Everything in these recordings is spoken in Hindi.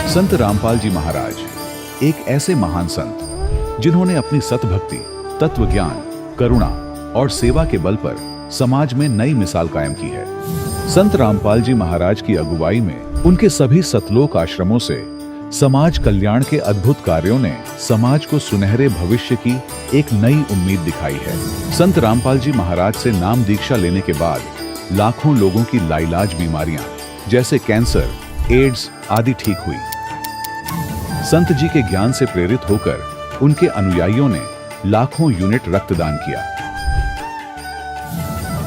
संत रामपाल जी महाराज एक ऐसे महान संत जिन्होंने अपनी सतभक्ति, तत्व ज्ञान, करुणा और सेवा के बल पर समाज में नई मिसाल कायम की है। संत रामपाल जी महाराज की अगुवाई में उनके सभी सतलोक आश्रमों से समाज कल्याण के अद्भुत कार्यों ने समाज को सुनहरे भविष्य की एक नई उम्मीद दिखाई है। संत रामपाल जी महाराज से नाम दीक्षा लेने के बाद लाखों लोगों की लाइलाज बीमारियां जैसे कैंसर, एड्स आदि ठीक हुई। संत जी के ज्ञान से प्रेरित होकर उनके अनुयायियों ने लाखों यूनिट रक्तदान किया।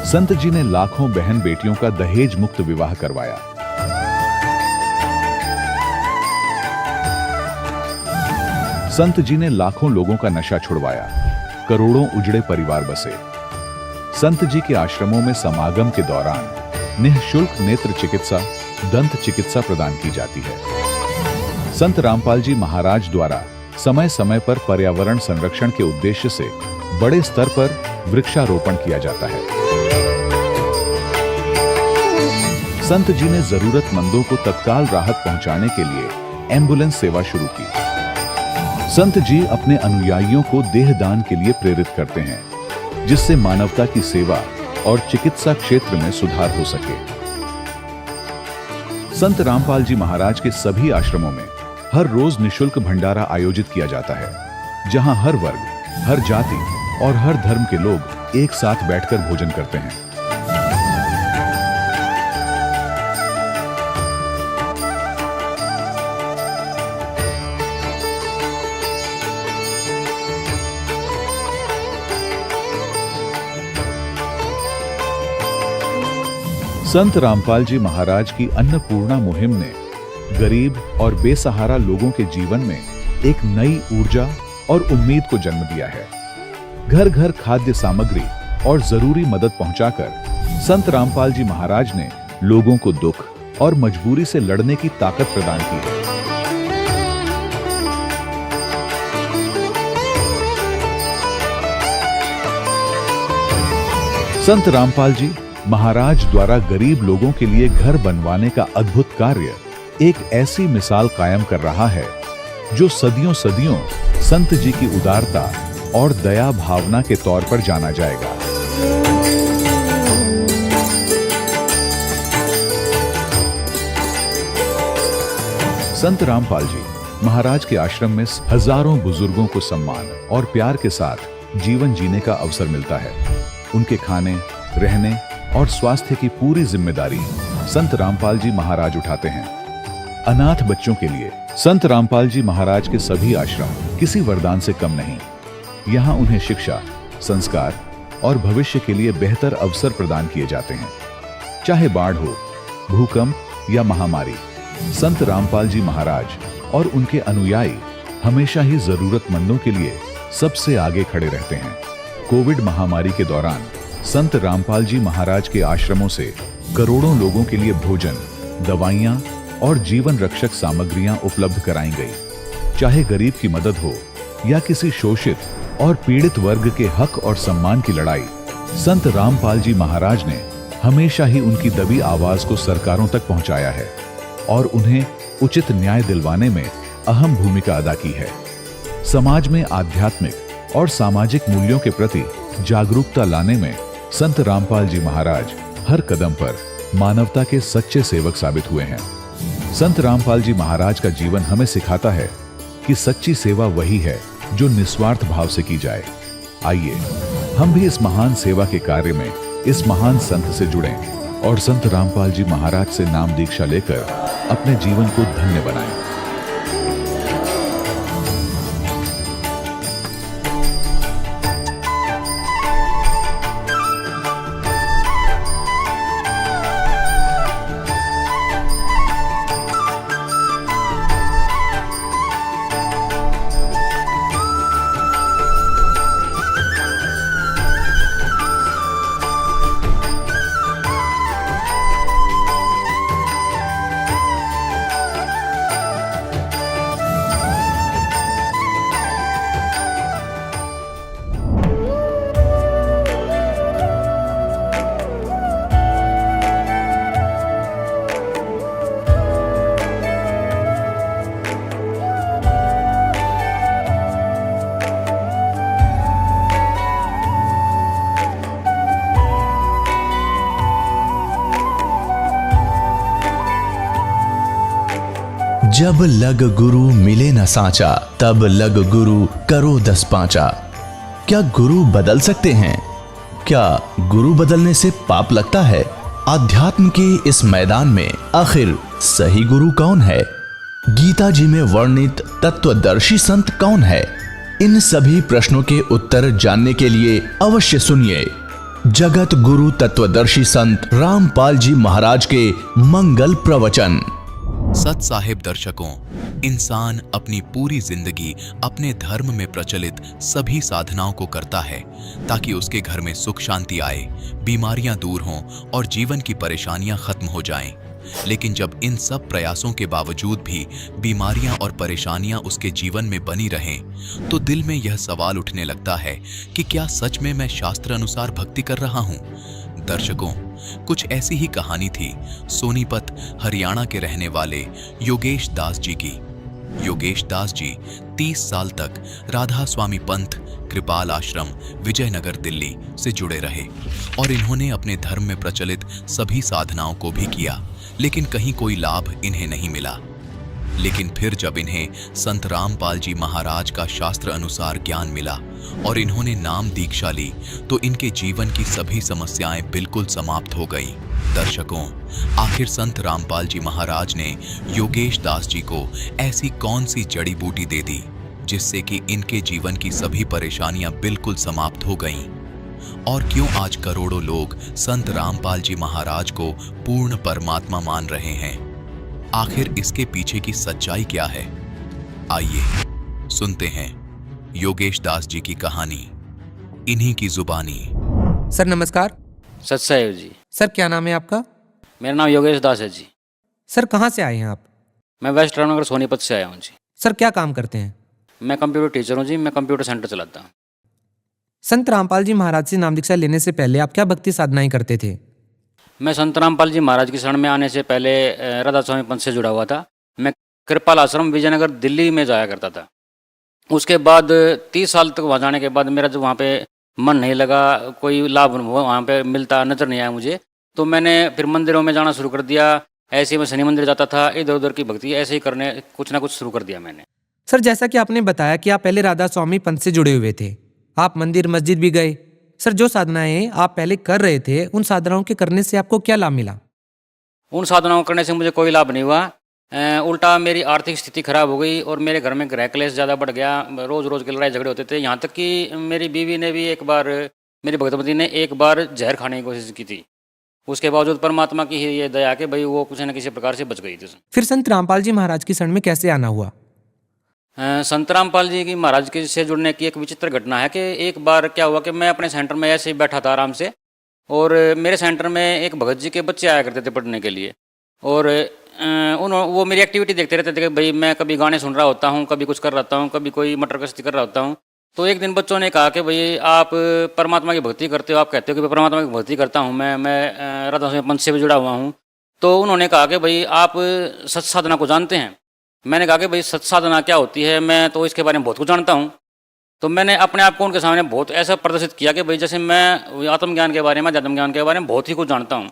संत जी ने लाखों बहन बेटियों का दहेज मुक्त विवाह करवाया। संत जी ने लाखों लोगों का नशा छुड़वाया, करोड़ों उजड़े परिवार बसे। संत जी के आश्रमों में समागम के दौरान निःशुल्क नेत्र चिकित्सा, दंत चिकित्सा प्रदान की जाती है। संत रामपाल जी महाराज द्वारा समय समय पर पर्यावरण संरक्षण के उद्देश्य से बड़े स्तर पर वृक्षारोपण किया जाता है। संत जी ने जरूरतमंदों को तत्काल राहत पहुंचाने के लिए एम्बुलेंस सेवा शुरू की। संत जी अपने अनुयायियों को देहदान के लिए प्रेरित करते हैं, जिससे मानवता की सेवा और चिकित्सा क्षेत्र में सुधार हो सके। संत रामपाल जी महाराज के सभी आश्रमों में हर रोज निःशुल्क भंडारा आयोजित किया जाता है, जहां हर वर्ग, हर जाति और हर धर्म के लोग एक साथ बैठकर भोजन करते हैं। संत रामपाल जी महाराज की अन्नपूर्णा मुहिम ने गरीब और बेसहारा लोगों के जीवन में एक नई ऊर्जा और उम्मीद को जन्म दिया है। घर घर खाद्य सामग्री और जरूरी मदद पहुंचाकर संत रामपाल जी महाराज ने लोगों को दुख और मजबूरी से लड़ने की ताकत प्रदान की है। संत रामपाल जी महाराज द्वारा गरीब लोगों के लिए घर बनवाने का अद्भुत कार्य एक ऐसी मिसाल कायम कर रहा है जो सदियों सदियों संत जी की उदारता और दया भावना के तौर पर जाना जाएगा। संत रामपाल जी महाराज के आश्रम में हजारों बुजुर्गों को सम्मान और प्यार के साथ जीवन जीने का अवसर मिलता है। उनके खाने, रहने और स्वास्थ्य की पूरी जिम्मेदारी संत रामपाल जी महाराज उठाते हैं। अनाथ बच्चों के लिए संत रामपाल जी महाराज के सभी आश्रम किसी वरदान से कम नहीं। यहाँ उन्हें शिक्षा, संस्कार और भविष्य के लिए बेहतर अवसर प्रदान किए जाते हैं। चाहे बाढ़ हो, भूकंप या महामारी, संत रामपाल जी महाराज और उनके अनुयायी हमेशा ही जरूरतमंदों के लिए सबसे आगे खड़े रहते हैं। कोविड महामारी के दौरान संत रामपाल जी महाराज के आश्रमों से करोड़ों लोगों के लिए भोजन, दवाइयां और जीवन रक्षक सामग्रियां उपलब्ध कराई गई। चाहे गरीब की मदद हो या किसी शोषित और पीड़ित वर्ग के हक और सम्मान की लड़ाई, संत रामपाल जी महाराज ने हमेशा ही उनकी दबी आवाज को सरकारों तक पहुंचाया है और उन्हें उचित न्याय दिलवाने में अहम भूमिका अदा की है। समाज में आध्यात्मिक और सामाजिक मूल्यों के प्रति जागरूकता लाने में संत रामपाल जी महाराज हर कदम पर मानवता के सच्चे सेवक साबित हुए हैं। संत रामपाल जी महाराज का जीवन हमें सिखाता है कि सच्ची सेवा वही है जो निस्वार्थ भाव से की जाए। आइए हम भी इस महान सेवा के कार्य में इस महान संत से जुड़ें और संत रामपाल जी महाराज से नाम दीक्षा लेकर अपने जीवन को धन्य बनाएं। जब लग गुरु मिले न साचा, तब लग गुरु करो 10 पांचा। क्या गुरु बदल सकते हैं? क्या गुरु बदलने से पाप लगता है? आध्यात्म के इस मैदान में आखिर सही गुरु कौन है? गीता जी में वर्णित तत्वदर्शी संत कौन है? इन सभी प्रश्नों के उत्तर जानने के लिए अवश्य सुनिए जगत गुरु तत्वदर्शी संत रामपाल जी महाराज के मंगल प्रवचन। सत साहिब दर्शकों, इंसान अपनी पूरी जिंदगी अपने धर्म में प्रचलित सभी साधनाओं को करता है ताकि उसके घर में सुख शांति आए, बीमारियां दूर हों और जीवन की परेशानियां खत्म हो जाएं। लेकिन जब इन सब प्रयासों के बावजूद भी बीमारियां और परेशानियां उसके जीवन में बनी रहें, तो दिल में यह सवाल उठने लगता है कि क्या सच में मैं शास्त्र अनुसार भक्ति कर रहा हूं? दर्शकों, कुछ ऐसी ही कहानी थी सोनीपत हरियाणा के रहने वाले योगेश दास जी की। योगेश दास जी 30 साल तक राधा स्वामी पंथ कृपाल आश्रम विजयनगर दिल्ली से जुड़े रहे और इन्होंने अपने धर्म में प्रचलित सभी साधनाओं को भी किया, लेकिन कहीं कोई लाभ इन्हें नहीं मिला। लेकिन फिर जब इन्हें संत रामपाल जी महाराज का शास्त्र अनुसार ज्ञान मिला और इन्होंने नाम दीक्षा ली, तो इनके जीवन की सभी समस्याएं बिल्कुल समाप्त हो गई। दर्शकों, आखिर संत रामपाल जी महाराज ने योगेश दास जी को ऐसी कौन सी जड़ी बूटी दे दी जिससे कि इनके जीवन की सभी परेशानियां बिल्कुल समाप्त हो गईं? और क्यों आज करोड़ों लोग संत रामपाल जी महाराज को पूर्ण परमात्मा मान रहे हैं? आखिर इसके पीछे की सच्चाई क्या है? आइए सुनते हैं योगेश दास जी की कहानी, इन्हीं की जुबानी। सर नमस्कार। सत साहिब जी। सर क्या नाम है आपका? मेरा नाम योगेश दास है जी। सर कहाँ से आए हैं आप? मैं वेस्ट रामनगर सोनीपत से आया हूँ जी। सर क्या काम करते हैं? मैं कंप्यूटर टीचर हूँ जी। मैं कंप्यूटर सेंटर चलाता हूँ। संत रामपाल जी महाराज से नाम दीक्षा लेने से पहले आप क्या भक्ति साधनाएं करते थे? मैं संत रामपाल जी महाराज की शरण में आने से पहले राधा स्वामी पंथ से जुड़ा हुआ था। मैं कृपाल आश्रम विजयनगर दिल्ली में जाया करता था। उसके बाद 30 साल तक वहाँ जाने के बाद मेरा जो वहाँ पे मन नहीं लगा, कोई लाभ वहाँ पे मिलता नजर नहीं आया मुझे, तो मैंने फिर मंदिरों में जाना शुरू कर दिया। ऐसे ही मैं शनि मंदिर जाता था, इधर उधर की भक्ति ऐसे ही करने कुछ ना कुछ शुरू कर दिया मैंने। सर जैसा कि आपने बताया कि आप पहले राधा स्वामी पंथ से जुड़े हुए थे, आप मंदिर मस्जिद भी गए। सर जो साधनाएं आप पहले कर रहे थे, उन साधनाओं के करने से आपको क्या लाभ मिला? उन साधनाओं करने से मुझे कोई लाभ नहीं हुआ। उल्टा मेरी आर्थिक स्थिति खराब हो गई और मेरे घर में गृह क्लेश ज़्यादा बढ़ गया। रोज़ रोज़ के लड़ाई झगड़े होते थे। यहाँ तक कि मेरी बीवी ने भी एक बार, मेरी भगवती ने एक बार जहर खाने की कोशिश की थी। उसके बावजूद परमात्मा की ही ये दया कि भाई वो किसी न किसी प्रकार से बच गई थी। फिर संत रामपाल जी महाराज की शरण में कैसे आना हुआ? संत रामपाल जी की महाराज के से जुड़ने की एक विचित्र घटना है कि एक बार क्या हुआ कि मैं अपने सेंटर में ऐसे ही बैठा था आराम से, और मेरे सेंटर में एक भगत जी के बच्चे आया करते थे पढ़ने के लिए, और वो मेरी एक्टिविटी देखते रहते थे कि भाई मैं कभी गाने सुन रहा होता हूँ, कभी कुछ कर रहा हूँ, कभी कोई मटर कश्ती कर रहा होता हूँ। तो एक दिन बच्चों ने कहा कि भाई आप परमात्मा की भक्ति करते हो, आप कहते हो कि परमात्मा की भक्ति करता हूँ, मैं राधा स्वामी पंथ से भी जुड़ा हुआ हूँ। तो उन्होंने कहा कि भाई आप सत साधना को जानते हैं? मैंने कहा कि भाई सत साधना क्या होती है, मैं तो इसके बारे में बहुत कुछ जानता हूँ। तो मैंने अपने आप को उनके सामने बहुत ऐसा प्रदर्शित किया कि भाई जैसे मैं आत्मज्ञान के बारे में, अध्यात्म ज्ञान के बारे में बहुत ही कुछ जानता हूँ।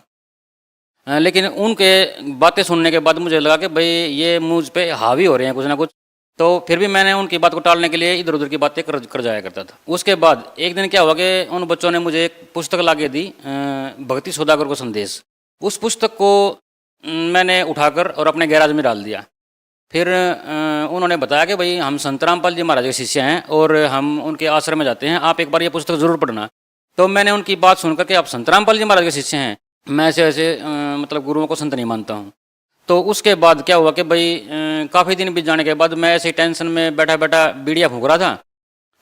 लेकिन उनके बातें सुनने के बाद मुझे लगा कि भाई ये मुझ पे हावी हो रहे हैं कुछ ना कुछ। तो फिर भी मैंने उनकी बात को टालने के लिए इधर उधर की बातें कर जाया करता था। उसके बाद एक दिन क्या हुआ कि उन बच्चों ने मुझे एक पुस्तक ला के दी, भक्ति सौदागर को संदेश। उस पुस्तक को मैंने उठाकर और अपने गैराज में डाल दिया। फिर उन्होंने बताया कि भाई हम संत रामपाल जी महाराज के शिष्य हैं और हम उनके आश्रम में जाते हैं, आप एक बार ये पुस्तक जरूर पढ़ना। तो मैंने उनकी बात सुनकर के आप संत रामपाल जी महाराज के शिष्य हैं, मैं ऐसे मतलब गुरुओं को संत नहीं मानता हूँ। तो उसके बाद क्या हुआ कि भाई काफ़ी दिन बीत जाने के बाद मैं ऐसे टेंशन में बैठा बैठा बीड़ियाँ फूंक रहा था,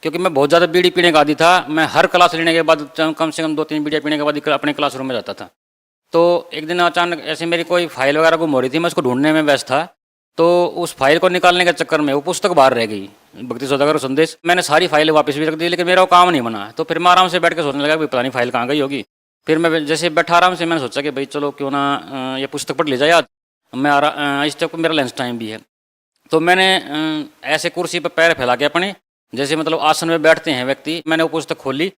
क्योंकि मैं बहुत ज़्यादा बीड़ी पीने का आदी था। मैं हर क्लास लेने के बाद कम से कम 2-3 बीड़ियाँ पीने के बाद अपने क्लासरूम में जाता था। तो एक दिन अचानक ऐसे मेरी कोई फाइल वगैरह गुम हो रही थी, मैं उसको ढूंढने में व्यस्त था। तो उस फाइल को निकालने के चक्कर में वो पुस्तक बाहर रह गई, भक्ति सौदागर संदेश। मैंने सारी फाइल वापस भी रख दी, लेकिन मेरा वो काम नहीं बना। तो फिर मैं आराम से बैठ के सोचने लगा कि पता नहीं फाइल कहाँ गई होगी। फिर मैं जैसे बैठा आराम से, मैंने सोचा कि भाई चलो क्यों ना ये पुस्तक पढ़ ले जाए आज। मैं इस तक मेरा लंच टाइम भी है। तो मैंने ऐसे कुर्सी पर पैर फैला के अपने, जैसे मतलब आसन में बैठते हैं व्यक्ति, मैंने वो पुस्तक खोली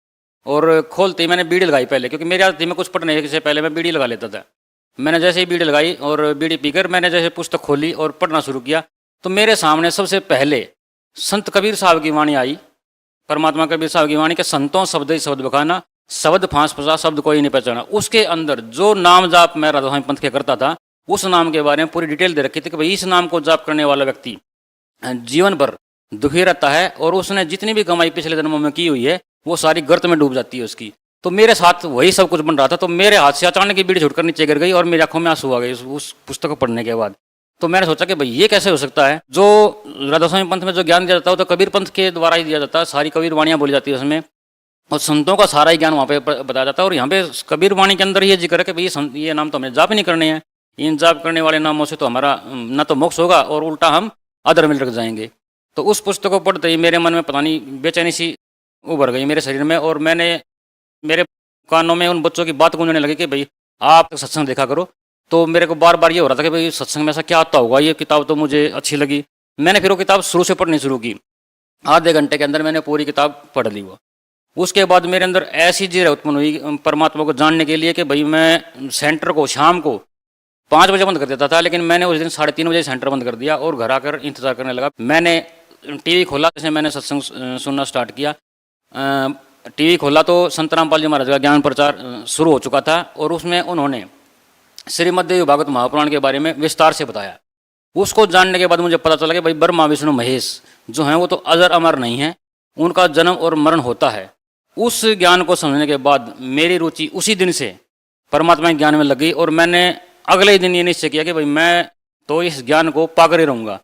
और खोलते ही मैंने बीड़ी लगाई पहले, क्योंकि मेरी आदत थी मैं कुछ पढ़ने से पहले मैं बीड़ी लगा लेता था। मैंने जैसे ही बीड़ी लगाई और बीड़ी पीकर मैंने जैसे पुस्तक खोली और पढ़ना शुरू किया, तो मेरे सामने सबसे पहले संत कबीर साहब की वाणी आई। परमात्मा कबीर साहब की वाणी के संतों शब्द ही शब्द बखाना, शब्द फांस फंसा शब्द कोई नहीं पहचाना। उसके अंदर जो नाम जाप मैं राधा स्वामी पंथ के करता था, उस नाम के बारे में पूरी डिटेल दे रखी थी कि भाई इस नाम को जाप करने वाला व्यक्ति जीवन भर दुखी रहता है और उसने जितनी भी कमाई पिछले जन्मों में की हुई है वो सारी गर्त में डूब जाती है उसकी। तो मेरे साथ वही सब कुछ बन रहा था। तो मेरे हाथ से अचानक ही बीड़ी छूटकर नीचे गिर गई और मेरी आंखों में आंसू आ गए उस पुस्तक को पढ़ने के बाद। तो मैंने सोचा कि भाई ये कैसे हो सकता है, जो राधा स्वामी पंथ में जो ज्ञान दिया जाता है वो तो कबीर पंथ के द्वारा ही दिया जाता है, सारी कबीर वाणियाँ बोली जाती है उसमें और संतों का सारा ही ज्ञान वहाँ पे बताया जाता है। और यहाँ पे कबीर वाणी के अंदर ये जिक्र है कि भाई ये नाम तो हमें जाप नहीं करने हैं, इन जाप करने वाले नामों से तो हमारा न तो मोक्ष होगा और उल्टा हम अधर में लग जाएंगे। तो उस पुस्तक को पढ़ते ही मेरे मन में पता नहीं बेचैनी सी उभर गई मेरे शरीर में और मेरे कानों में उन बच्चों की बात गूंजने लगी कि भाई आप सत्संग देखा करो। तो मेरे को बार बार ये हो रहा था कि भाई सत्संग में ऐसा क्या आता होगा, ये किताब तो मुझे अच्छी लगी। मैंने फिर वो किताब शुरू से पढ़नी शुरू की। आधे घंटे के अंदर मैंने पूरी किताब पढ़ ली। वो उसके बाद मेरे अंदर ऐसी जिरह उत्पन्न हुई परमात्मा को जानने के लिए कि भाई मैं सेंटर को शाम को 5 बजे बंद कर देता था, लेकिन मैंने उस दिन 3:30 बजे सेंटर बंद कर दिया और घर आकर इंतजार करने लगा। मैंने टीवी खोला, जैसे मैंने सत्संग सुनना स्टार्ट किया। टीवी खोला तो संत रामपाल जी महाराज का ज्ञान प्रचार शुरू हो चुका था और उसमें उन्होंने श्रीमद्देवी भागवत महापुराण के बारे में विस्तार से बताया। उसको जानने के बाद मुझे पता चला कि भाई ब्रह्मा विष्णु महेश जो हैं वो तो अजर अमर नहीं हैं, उनका जन्म और मरण होता है। उस ज्ञान को समझने के बाद मेरी रुचि उसी दिन से परमात्मा के ज्ञान में लग गई और मैंने अगले ही दिन ये निश्चय किया कि भाई मैं तो इस ज्ञान को पाकर ही रहूँगा।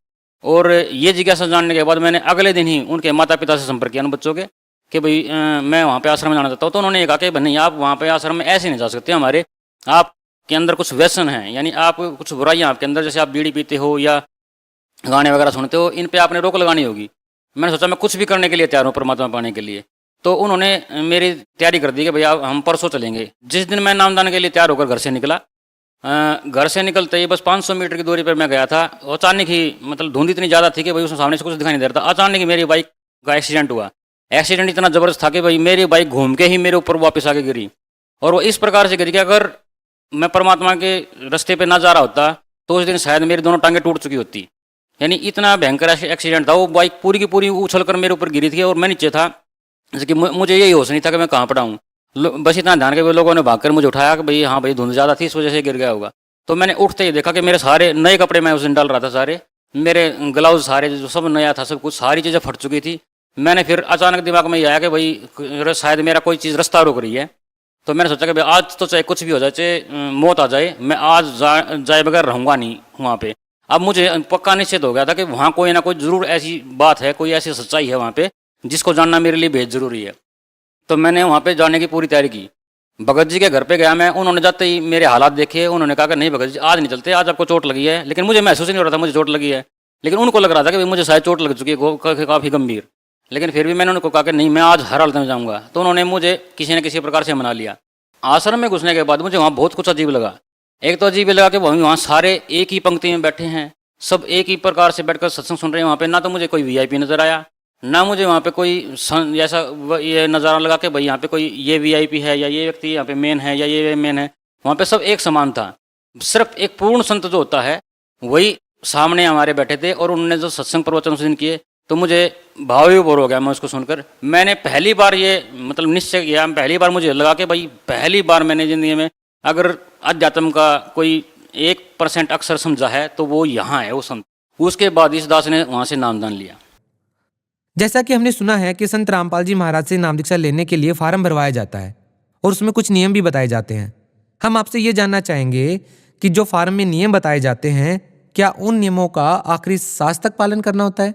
और ये जिज्ञासा जानने के बाद मैंने अगले दिन ही उनके माता पिता से संपर्क किया उन बच्चों के कि भाई मैं वहाँ पे आश्रम में जाना चाहता हूँ। तो उन्होंने ये कहा कि भाई नहीं, आप वहाँ पे आश्रम में ऐसे नहीं जा सकते, हमारे आपके अंदर कुछ व्यसन है, यानी आप कुछ बुराइयाँ आपके अंदर, जैसे आप बीड़ी पीते हो या गाने वगैरह सुनते हो, इन पर आपने रोक लगानी होगी। मैंने सोचा मैं कुछ भी करने के लिए तैयार हूँ परमात्मा पाने के लिए। तो उन्होंने मेरी तैयारी कर दी कि भैया हम परसों चलेंगे। जिस दिन मैं नामदान के लिए तैयार होकर घर से निकला, घर से निकलते ही बस 500 मीटर की दूरी पर मैं गया था। अचानक ही मतलब धुंध इतनी ज़्यादा थी कि भाई उसमें सामने से कुछ दिखाई नहीं दे रहा था। अचानक ही मेरी बाइक का एक्सीडेंट हुआ। एक्सीडेंट इतना ज़बरदस्त था कि भाई मेरी बाइक घूम के ही मेरे ऊपर वापस आके गिरी और वो इस प्रकार से गिरी कि अगर मैं परमात्मा के रास्ते पे ना जा रहा होता तो उस दिन शायद मेरी दोनों टांगें टूट चुकी होती। यानी इतना भयंकर एक्सीडेंट था। वो बाइक पूरी की पूरी उछल कर मेरे ऊपर गिरी थी और मैं नीचे था, जैसे कि मुझे यही होश नहीं था कि मैं कहाँ पड़ा हूँ। बस इतना ध्यान के लोगों ने भागकर मुझे उठाया कि भाई हाँ भाई धुंध ज़्यादा थी, इस वजह से गिर गया होगा। तो मैंने उठते ही देखा कि मेरे सारे नए कपड़े मैं उस दिन डाल रहा था, सारे मेरे ग्लव्स सारे जो सब नया था, सब कुछ सारी चीज़ें फट चुकी थी। मैंने फिर अचानक दिमाग में ये आया कि भाई शायद मेरा कोई चीज़ रास्ता रोक रही है। तो मैंने सोचा कि भाई आज तो चाहे कुछ भी हो जाए, चाहे मौत आ जाए, मैं आज जाए बगैर रहूँगा नहीं वहाँ पे। अब मुझे पक्का निश्चित हो गया था कि वहाँ कोई ना कोई ज़रूर ऐसी बात है, कोई ऐसी सच्चाई है वहाँ पे जिसको जानना मेरे लिए बेहद ज़रूरी है। तो मैंने वहाँ पे जाने की पूरी तैयारी की। भगत जी के घर पे गया मैं, उन्होंने जाते ही मेरे हालात देखे। उन्होंने कहा कि नहीं भगत जी आज नहीं चलते, आज आपको चोट लगी है। लेकिन मुझे महसूस नहीं हो रहा था मुझे चोट लगी है, लेकिन उनको लग रहा था कि भाई मुझे शायद चोट लग चुकी है काफ़ी गंभीर। लेकिन फिर भी मैंने उनको कहा कि नहीं मैं आज हर हालत में जाऊँगा। तो उन्होंने मुझे किसी न किसी प्रकार से मना लिया। आश्रम में घुसने के बाद मुझे वहाँ बहुत कुछ अजीब लगा। एक तो अजीब लगा कि वहाँ सारे एक ही पंक्ति में बैठे हैं, सब एक ही प्रकार से बैठकर सत्संग सुन रहे हैं। वहाँ पे ना तो मुझे कोई वीआईपी नज़र आया, ना मुझे वहाँ पे कोई ऐसा ये नज़ारा लगा कि भाई यहाँ पे कोई ये वीआईपी है या ये व्यक्ति यहाँ पे मेन है या ये मेन है। वहाँ पे सब एक समान था। सिर्फ एक पूर्ण संत जो होता है वही सामने हमारे बैठे थे और उन्होंने जो सत्संग प्रवचन उस दिन किए तो मुझे भाव विभोर हो गया मैं उसको सुनकर। मैंने पहली बार ये मतलब निश्चय किया, पहली बार मुझे लगा कि भाई पहली बार मैंने ज़िंदगी में अगर अध्यात्म का कोई 1% अक्षर समझा है तो वो यहाँ है वो संत। उसके बाद इस दास ने वहाँ से नामदान लिया। जैसा कि हमने सुना है कि संत रामपाल जी महाराज से नाम दीक्षा लेने के लिए फार्म भरवाया जाता है और उसमें कुछ नियम भी बताए जाते हैं। हम आपसे ये जानना चाहेंगे कि जो फार्म में नियम बताए जाते हैं क्या उन नियमों का आखिरी सांस तक पालन करना होता है?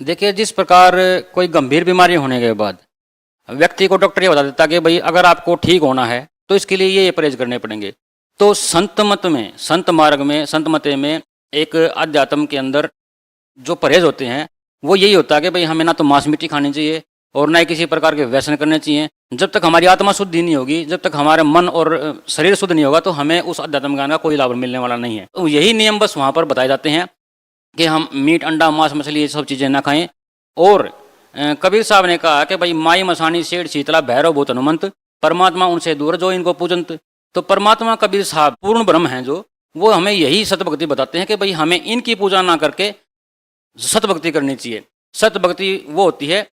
देखिए, जिस प्रकार कोई गंभीर बीमारी होने के बाद व्यक्ति को डॉक्टर ये बता देता कि भाई अगर आपको ठीक होना है तो इसके लिए ये परहेज करने पड़ेंगे। तो संत मत में, संत मार्ग में, संत मते में एक अध्यात्म के अंदर जो परहेज होते हैं वो यही होता है कि भाई हमें ना तो मांस मिट्टी खानी चाहिए और ना ही किसी प्रकार के व्यसन करने चाहिए। जब तक हमारी आत्मा शुद्ध ही नहीं होगी, जब तक हमारा मन और शरीर शुद्ध नहीं होगा तो हमें उस अध्यात्म ज्ञान का कोई लाभ मिलने वाला नहीं है। तो यही नियम बस वहाँ पर बताए जाते हैं कि हम मीट, अंडा, मांस, मछली ये सब चीज़ें ना खाएं। और कबीर साहब ने कहा कि भाई माई मसानी सेठ शीतला भैरव भूत हनुमंत, परमात्मा उनसे दूर जो इनको पूजंत। तो परमात्मा कबीर साहब पूर्ण ब्रह्म हैं जो, वो हमें यही सतभक्ति बताते हैं कि भाई हमें इनकी पूजा ना करके सतभक्ति करनी चाहिए। सतभक्ति वो होती है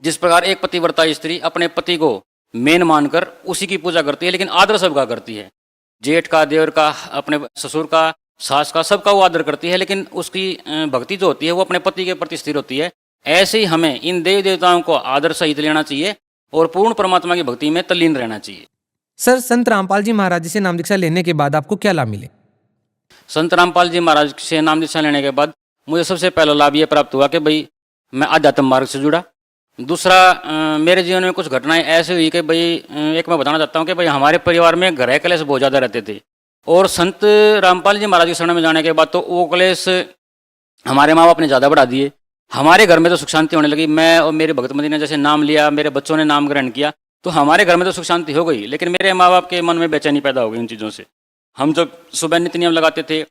जिस प्रकार एक पतिव्रता स्त्री अपने पति को मेन मानकर उसी की पूजा करती है, लेकिन आदर सबका करती है। जेठ का, देवर का, अपने ससुर का, सास का, सबका वो आदर करती है, लेकिन उसकी भक्ति जो होती है वो अपने पति के प्रति स्थिर होती है। ऐसे ही हमें इन देवी देवताओं को आदर सहित लेना चाहिए और पूर्ण परमात्मा की भक्ति में तल्लीन रहना चाहिए। सर, संत रामपाल जी महाराज जी से नाम दीक्षा लेने के बाद आपको क्या लाभ मिले? संत रामपाल जी महाराज से नाम दीक्षा लेने के बाद मुझे सबसे पहला लाभ ये प्राप्त हुआ कि भाई मैं आध्यात्म मार्ग से जुड़ा। दूसरा, मेरे जीवन में कुछ घटनाएं ऐसी हुई कि भाई एक मैं बताना चाहता हूँ कि भाई हमारे परिवार में ग्रह कलेश बहुत ज़्यादा रहते थे, और संत रामपाल जी महाराज के शरण में जाने के बाद तो वो कलेश हमारे माँ बाप ने ज़्यादा बढ़ा दिए। हमारे घर में तो सुख शांति होने लगी। मैं और मेरे भगतमती ने जैसे नाम लिया, मेरे बच्चों ने नाम ग्रहण किया, तो हमारे घर में तो सुख शांति हो गई, लेकिन मेरे माँ बाप के मन में बेचैनी पैदा हो गई उन चीज़ों से। हम जब सुबह नित्य नियम लगाते थे,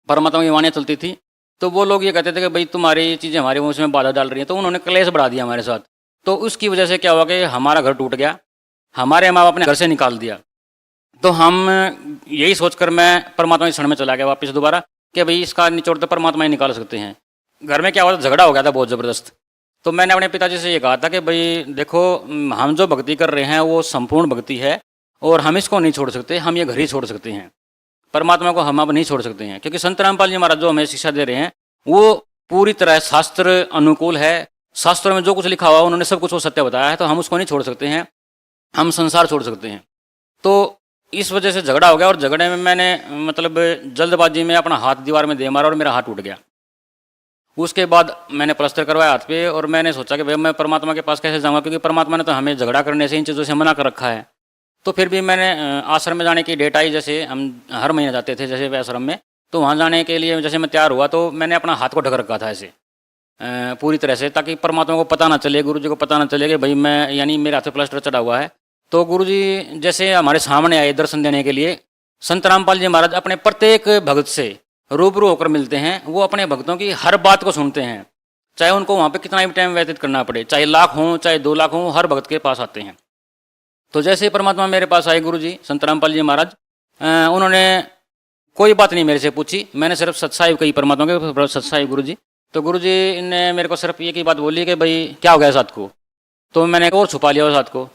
परमात्मा की वाणियाँ चलती थी, तो वो लोग ये कहते थे कि भाई तुम्हारी ये चीज़ें हमारे वंश में बाधा डाल रही हैं, तो उन्होंने क्लेश बढ़ा दिया हमारे साथ। तो उसकी वजह से क्या हुआ कि हमारा घर टूट गया, हमारे माँ बाप ने घर से निकाल दिया। तो हम यही सोचकर मैं परमात्मा के शरण में चला गया वापस दोबारा कि भाई इसका निचोड़ तो परमात्मा ही निकाल सकते हैं। घर में क्या हुआ था, झगड़ा हो गया था बहुत ज़बरदस्त। तो मैंने अपने पिताजी से ये कहा था कि भाई देखो, हम जो भक्ति कर रहे हैं वो संपूर्ण भक्ति है और हम इसको नहीं छोड़ सकते, हम ये घर ही छोड़ सकते हैं, परमात्मा को हम अब नहीं छोड़ सकते हैं। क्योंकि संत रामपाल जी महाराज जो हमें शिक्षा दे रहे हैं वो पूरी तरह शास्त्र अनुकूल है। शास्त्रों में जो कुछ लिखा हुआ उन्होंने सब कुछ वो सत्य बताया है, तो हम उसको नहीं छोड़ सकते हैं, हम संसार छोड़ सकते हैं। तो इस वजह से झगड़ा हो गया, और झगड़े में मैंने मतलब जल्दबाजी में अपना हाथ दीवार में दे मारा और मेरा हाथ टूट गया। उसके बाद मैंने प्लास्टर करवाया हाथ पे, और मैंने सोचा कि भाई मैं परमात्मा के पास कैसे जाऊँगा, क्योंकि परमात्मा ने तो हमें झगड़ा करने से, इन चीज़ों से मना कर रखा है। तो फिर भी मैंने आश्रम में जाने की डेट आई, जैसे हम हर महीने जाते थे जैसे आश्रम में, तो वहाँ जाने के लिए जैसे मैं तैयार हुआ तो मैंने अपना हाथ को ढक रखा था ऐसे पूरी तरह से, ताकि परमात्मा को पता ना चले, गुरु जी को पता ना चले कि भाई मैं, यानी मेरे हाथ पे प्लास्टर चढ़ा हुआ है। तो गुरु जी जैसे हमारे सामने आए दर्शन देने के लिए, संत रामपाल जी महाराज अपने प्रत्येक भक्त से रूबरू होकर मिलते हैं। वो अपने भक्तों की हर बात को सुनते हैं, चाहे उनको वहाँ पे कितना भी टाइम व्यतीत करना पड़े, चाहे लाख हों चाहे 2 लाख हों, हर भक्त के पास आते हैं। तो जैसे ही परमात्मा मेरे पास आए गुरु जी, संत रामपाल जी महाराज, उन्होंने कोई बात नहीं मेरे से पूछी, मैंने सिर्फ सत्साहिब कही परमात्मा के, सत्साहिब गुरु जी। तो गुरु जी ने मेरे को सिर्फ एक ही बात बोली कि भाई क्या हो गया इस हाथ को। तो मैंने और छुपा लिया उस हाथ को।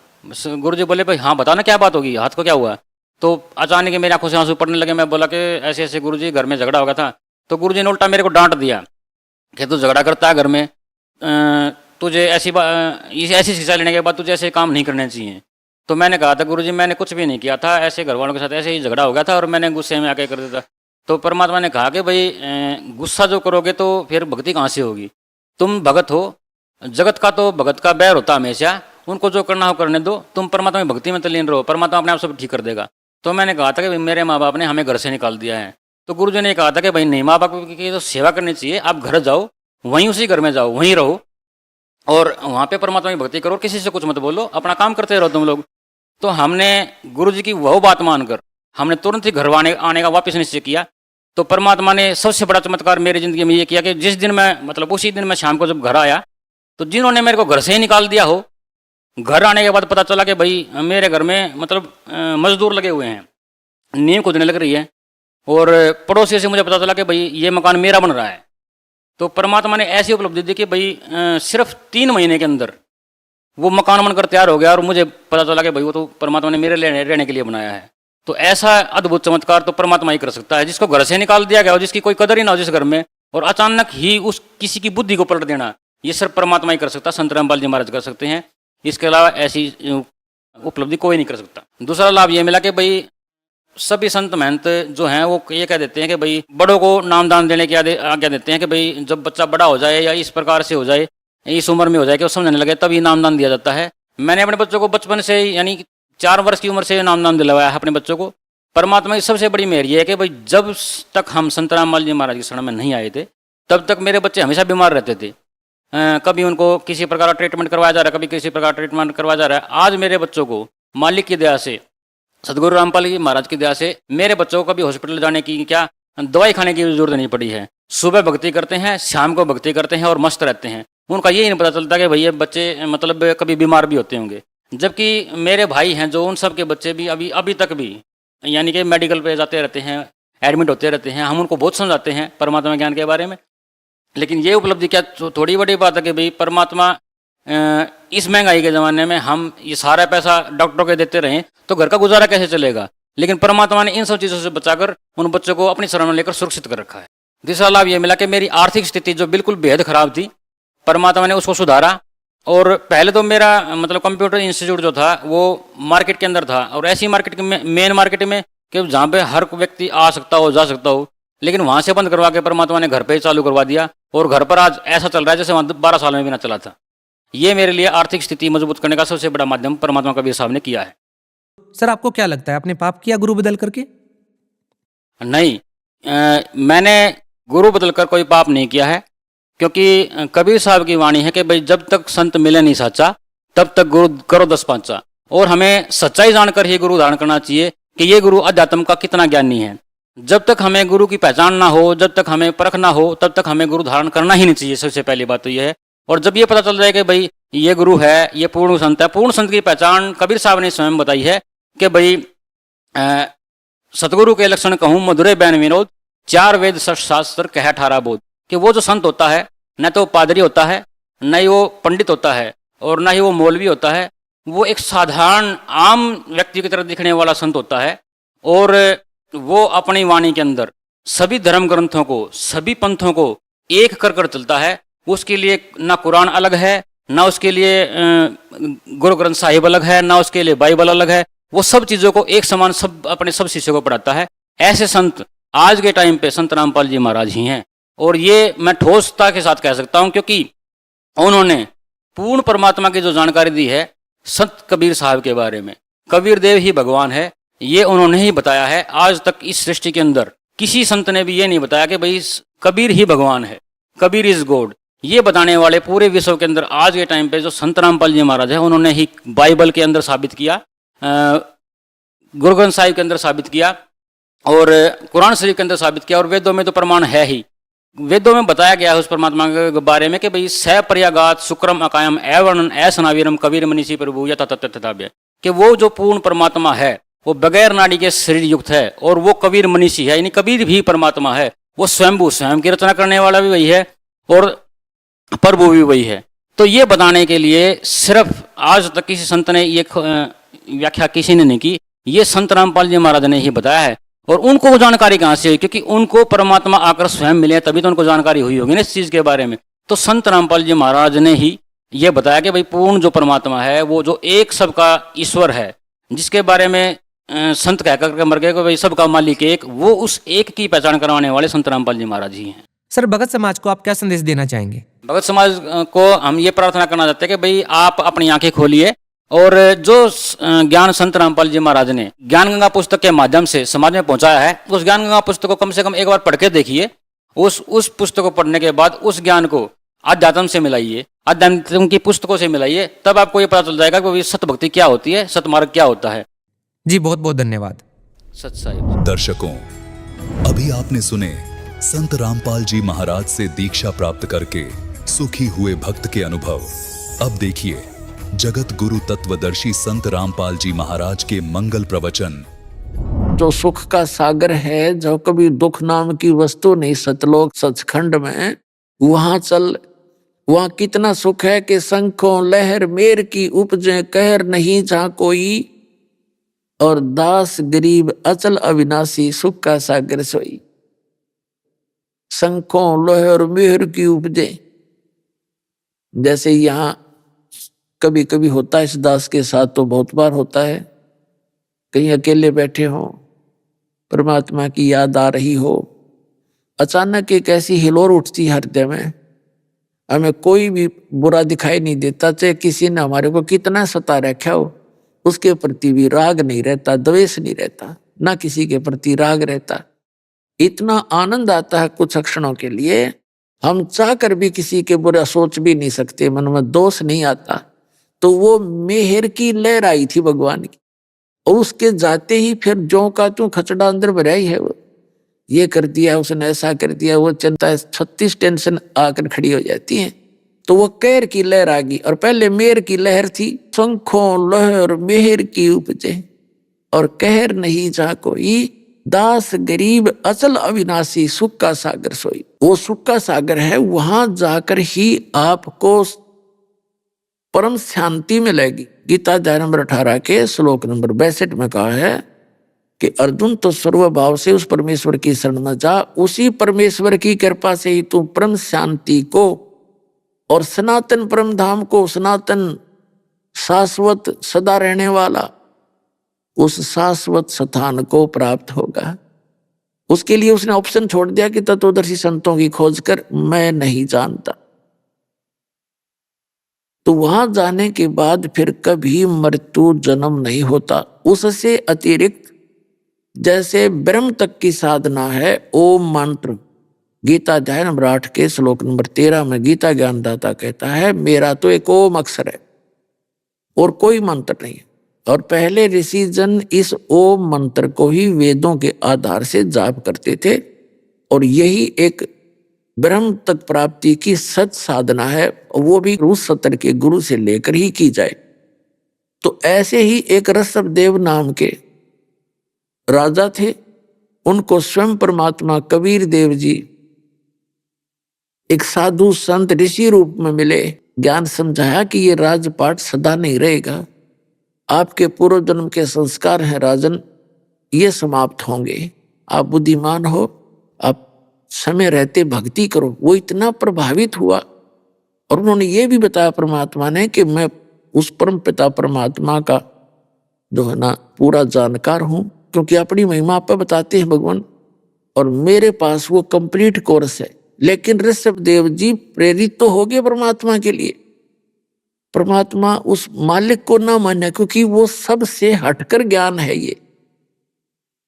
गुरु जी बोले भाई हाँ बता ना क्या बात होगी, हाथ को क्या हुआ। तो अचानक मेरी आंखों से आंसू पड़ने लगे। मैं बोला कि ऐसे ऐसे गुरु जी घर में झगड़ा हो गया था। तो गुरु जी ने उल्टा मेरे को डांट दिया कि तू झगड़ा करता है घर में, तुझे ऐसी शिक्षा लेने के बाद तुझे ऐसे काम नहीं करने चाहिए। तो मैंने कहा था गुरु जी मैंने कुछ भी नहीं किया था, ऐसे घर वालों के साथ ऐसे ही झगड़ा हो गया था और मैंने गुस्से में आके कर दिया था। तो परमात्मा ने कहा कि भाई गुस्सा जो करोगे तो फिर भक्ति कहाँ से होगी, तुम भगत हो, जगत का तो भगत का बैर होता हमेशा, उनको जो करना हो करने दो, तुम परमात्मा की भक्ति में तल्लीन रहो, परमात्मा अपने आप सब ठीक कर देगा। तो मैंने कहा था कि मेरे माँ बाप ने हमें घर से निकाल दिया है। तो गुरु जी ने कहा था कि भाई नहीं, माँ बाप की तो सेवा करनी चाहिए, आप घर जाओ, वहीं उसी घर में जाओ, वहीं रहो और वहाँ पे परमात्मा की भक्ति करो, किसी से कुछ मत बोलो, अपना काम करते रहो तुम लोग। तो हमने गुरु जी की वह बात मानकर हमने तुरंत ही घर आने का वापस निश्चय किया। तो परमात्मा ने सबसे बड़ा चमत्कार मेरी जिंदगी में ये किया कि जिस दिन मैं मतलब उसी दिन मैं शाम को जब घर आया तो जिन्होंने मेरे को घर से ही निकाल दिया हो, घर आने के बाद पता चला कि भाई मेरे घर में मतलब मजदूर लगे हुए हैं, नींव खोदने लग रही है और पड़ोसी से मुझे पता चला कि भाई ये मकान मेरा बन रहा है। तो परमात्मा ने ऐसी उपलब्धि दी कि भाई सिर्फ 3 महीने के अंदर वो मकान बनकर तैयार हो गया और मुझे पता चला कि भाई वो तो परमात्मा ने मेरे रहने के लिए बनाया है। तो ऐसा अद्भुत चमत्कार तो परमात्मा ही कर सकता है, जिसको घर से निकाल दिया गया हो, जिसकी कोई कदर ही ना हो जिस घर में, और अचानक ही उस किसी की बुद्धि को पलट देना, ये सिर्फ परमात्मा ही कर सकता है, संत रामपाल जी महाराज कर सकते हैं। इसके अलावा ऐसी उपलब्धि कोई नहीं कर सकता। दूसरा लाभ ये मिला कि भाई सभी संत महंत जो हैं वो ये कह देते हैं कि भाई बड़ों को नामदान देने की आज्ञा देते हैं कि भाई जब बच्चा बड़ा हो जाए या इस प्रकार से हो जाए, इस उम्र में हो जाए कि वो समझने लगे, तभी नामदान दिया जाता है। मैंने अपने बच्चों को बचपन से यानी 4 वर्ष की उम्र से नामदान दिलवाया है अपने बच्चों को। परमात्मा की सबसे बड़ी मेहर ये है कि भाई जब तक हम संत रामपाल जी महाराज के शरण में नहीं आए थे तब तक मेरे बच्चे हमेशा बीमार रहते थे। कभी उनको किसी प्रकार का ट्रीटमेंट करवाया जा रहा है, कभी किसी प्रकार का ट्रीटमेंट करवाया जा रहा है। आज मेरे बच्चों को मालिक की दया से, सदगुरु रामपाल जी महाराज की दया से मेरे बच्चों को कभी हॉस्पिटल जाने की क्या दवाई खाने की जरूरत नहीं पड़ी है। सुबह भक्ति करते हैं, शाम को भक्ति करते हैं और मस्त रहते हैं। उनका यही नहीं पता चलता कि भैया बच्चे मतलब कभी बीमार भी होते होंगे। जबकि मेरे भाई हैं जो उन सब के बच्चे भी अभी तक भी यानी कि मेडिकल पे जाते रहते हैं, एडमिट होते रहते हैं, हम उनको बहुत समझाते हैं परमात्मा ज्ञान के बारे में। लेकिन ये उपलब्धि क्या थोड़ी बड़ी बात है कि भाई परमात्मा इस महंगाई के ज़माने में हम ये सारा पैसा डॉक्टरों के देते रहें तो घर का गुजारा कैसे चलेगा। लेकिन परमात्मा ने इन सब चीज़ों से बचाकर उन बच्चों को अपनी शरण में लेकर सुरक्षित कर रखा है। दूसरा लाभ ये मिला कि मेरी आर्थिक स्थिति जो बिल्कुल बेहद खराब थी, परमात्मा ने उसको सुधारा। और पहले तो मेरा मतलब कंप्यूटर इंस्टीट्यूट जो था वो मार्केट के अंदर था, और ऐसी मार्केट में, मेन मार्केट में, कि जहाँ पे हर व्यक्ति आ सकता हो, जा सकता हो। लेकिन वहाँ से बंद करवा के परमात्मा ने घर पे ही चालू करवा दिया, और घर पर आज ऐसा चल रहा है जैसे वहाँ 12 साल में भी ना चला था। ये मेरे लिए आर्थिक स्थिति मजबूत करने का सबसे बड़ा माध्यम परमात्मा कबीर साहब ने किया है। सर, आपको क्या लगता है, आपने पाप किया गुरु बदल करके? नहीं, मैंने गुरु बदल कर कोई पाप नहीं किया है, क्योंकि कबीर साहब की वाणी है कि भाई जब तक संत मिले नहीं सच्चा तब तक गुरु करो 10 पांचा। और हमें सच्चाई जानकर ही गुरु धारण करना चाहिए कि ये गुरु अध्यात्म का कितना ज्ञानी है। जब तक हमें गुरु की पहचान ना हो, जब तक हमें परख ना हो, तब तक हमें गुरु धारण करना ही नहीं चाहिए। सबसे पहली बात तो ये है। और जब ये पता चल जाए कि भाई ये गुरु है, ये पूर्ण संत है, पूर्ण संत की पहचान कबीर साहब ने स्वयं बताई है कि भाई सतगुरु के लक्षण कहूँ मधुरे बैन विनोद, 4 वेद 6 शास्त्र कह 18 बोध। कि वो जो संत होता है न तो पादरी होता है, न ही वो पंडित होता है, और न ही वो मौलवी होता है। वो एक साधारण आम व्यक्ति की तरह दिखने वाला संत होता है, और वो अपनी वाणी के अंदर सभी धर्म ग्रंथों को, सभी पंथों को एक कर कर चलता है। उसके लिए ना कुरान अलग है, ना उसके लिए गुरु ग्रंथ साहिब अलग है, ना उसके लिए बाइबल अलग है। वो सब चीज़ों को एक समान सब अपने सब शिष्यों को पढ़ाता है। ऐसे संत आज के टाइम पे संत रामपाल जी महाराज ही हैं। और ये मैं ठोसता के साथ कह सकता हूँ, क्योंकि उन्होंने पूर्ण परमात्मा की जो जानकारी दी है संत कबीर साहब के बारे में, कबीर देव ही भगवान है, ये उन्होंने ही बताया है। आज तक इस सृष्टि के अंदर किसी संत ने भी ये नहीं बताया कि भाई कबीर ही भगवान है, कबीर इज गॉड। ये बताने वाले पूरे विश्व के अंदर आज के टाइम पे जो संत रामपाल जी महाराज है, उन्होंने ही बाइबल के अंदर साबित किया, गुरु ग्रंथ साहिब के अंदर साबित किया, और कुरान शरीफ के अंदर साबित किया, और वेदों में तो प्रमाण है ही। वेदों में बताया गया है उस परमात्मा के बारे में कि भाई स पर्यागात शुक्रम अकायम एवर्णन ऐसनावीरम कबीर मनीषी प्रभु यथा तथ्य, कि वो जो पूर्ण परमात्मा है वो बगैर नाड़ी के शरीर युक्त है, और वो कबीर मनीषी है, यानी कबीर भी परमात्मा है। वो स्वयंभू, स्वयं की रचना करने वाला भी वही है, और प्रभु भी वही है। तो ये बताने के लिए सिर्फ आज तक किसी संत ने ये व्याख्या किसी ने नहीं की, ये संत रामपाल जी महाराज ने ही बताया है। और उनको जानकारी कहाँ से हुई? क्योंकि उनको परमात्मा आकर स्वयं मिले, तभी तो उनको जानकारी हुई होगी ना इस चीज़ के बारे में। तो संत रामपाल जी महाराज ने ही ये बताया कि भाई पूर्ण जो परमात्मा है, वो जो एक सबका ईश्वर है, जिसके बारे में संत कह कर मर गए कि भाई सबका मालिक एक, वो उस एक की पहचान करवाने वाले संत रामपाल जी महाराज ही हैं। सर, भगत समाज को आप क्या संदेश देना चाहेंगे? भगत समाज को हम ये प्रार्थना करना चाहते हैं कि भाई आप अपनी आंखें खोलिए, और जो ज्ञान संत रामपाल जी महाराज ने ज्ञान गंगा पुस्तक के माध्यम से समाज में पहुंचाया है, उस ज्ञान गंगा पुस्तक को कम से कम एक बार पढ़ के देखिए। उस पुस्तक को पढ़ने के बाद उस ज्ञान को अध्यात्म से मिलाइए, अध्यात्म की पुस्तकों से मिलाइए, तब आपको ये पता चल जाएगा कि सत भक्ति क्या होती है, सतमार्ग क्या होता है। जी, बहुत बहुत धन्यवाद। सत साहिब। दर्शकों, अभी आपने सुने संत रामपाल जी महाराज से दीक्षा प्राप्त करके सुखी हुए भक्त के अनुभव। अब देखिए जगत गुरु तत्वदर्शी संत रामपाल जी महाराज के मंगल प्रवचन। जो सुख का सागर है, जो कभी दुख नाम की वस्तु नहीं सतलोक सचखंड में, वहां चल। वहां कितना सुख है कि शंखों लहर मेर की उपजे, कहर नहीं जहां कोई, और दास गरीब अचल अविनाशी, सुख का सागर सोई। शंखों लहर मेहर की उपजे, जैसे यहाँ कभी कभी होता है इस दास के साथ, तो बहुत बार होता है, कहीं अकेले बैठे हो, परमात्मा की याद आ रही हो, अचानक एक ऐसी हिलोर उठती है हृदय में, हमें कोई भी बुरा दिखाई नहीं देता, चाहे किसी ने हमारे को कितना सता रखा हो, उसके प्रति भी राग नहीं रहता, द्वेष नहीं रहता, ना किसी के प्रति राग रहता। इतना आनंद आता है कुछ क्षणों के लिए, हम चाहकर भी किसी के बुरा सोच भी नहीं सकते, मन में दोष नहीं आता। तो वो मेहर की लहर आई थी भगवान की, और उसके जाते ही फिर जो का त्यों खचड़ा अंदर भरा ही है। वो ये कर दिया, उसने ऐसा कर दिया, वो चिंता 36 टेंशन आकर खड़ी हो जाती है। तो वो कहर की लहर आ गई, और पहले मेहर की लहर थी। शंखों लहर मेहर की उपजे, और कहर नहीं जा कोई, दास गरीब अचल अविनाशी, सुख का सागर सोई। वो सुख का सागर है, वहां जाकर ही आपको परम शांति मिलेगी। गीता अध्याय नंबर 18 के श्लोक नंबर 62 में कहा है कि अर्जुन तो सर्वभाव से उस परमेश्वर की शरण में जा, उसी परमेश्वर की कृपा से ही तू परम शांति को और सनातन परम धाम को, सनातन शाश्वत सदा रहने वाला उस शाश्वत स्थान को प्राप्त होगा। उसके लिए उसने ऑप्शन छोड़ दिया कि तत्वदर्शी संतों की खोज कर, मैं नहीं जानता। तो वहां जाने के बाद फिर कभी मृत्यु जन्म नहीं होता। उससे अतिरिक्त जैसे ब्रह्म तक की साधना है, ओम मंत्र, गीता अध्याय नंबर 8 के श्लोक नंबर 13 में गीता ज्ञानदाता कहता है, मेरा तो एक ओम अक्षर है और कोई मंत्र नहीं है। और पहले ऋषि जन इस ओम मंत्र को ही वेदों के आधार से जाप करते थे, और यही एक ब्रह्म तक प्राप्ति की सच साधना है, वो भी उस सतर के गुरु से लेकर ही की जाए। तो ऐसे ही एक ऋषभदेव नाम के राजा थे, उनको स्वयं परमात्मा कबीर देव जी एक साधु संत ऋषि रूप में मिले, ज्ञान समझाया कि ये राजपाट सदा नहीं रहेगा, आपके पूर्व जन्म के संस्कार हैं राजन, ये समाप्त होंगे, आप बुद्धिमान हो, आप समय रहते भक्ति करो। वो इतना प्रभावित हुआ और उन्होंने ये भी बताया परमात्मा ने कि मैं उस परम पिता परमात्मा का जो है ना पूरा जानकार हूं, क्योंकि अपनी महिमा आप बताते हैं भगवान, और मेरे पास वो कंप्लीट कोर्स है। लेकिन ऋषभदेव जी प्रेरित तो हो गए परमात्मा के लिए, परमात्मा उस मालिक को ना माने, क्योंकि वो सबसे हटकर ज्ञान है ये।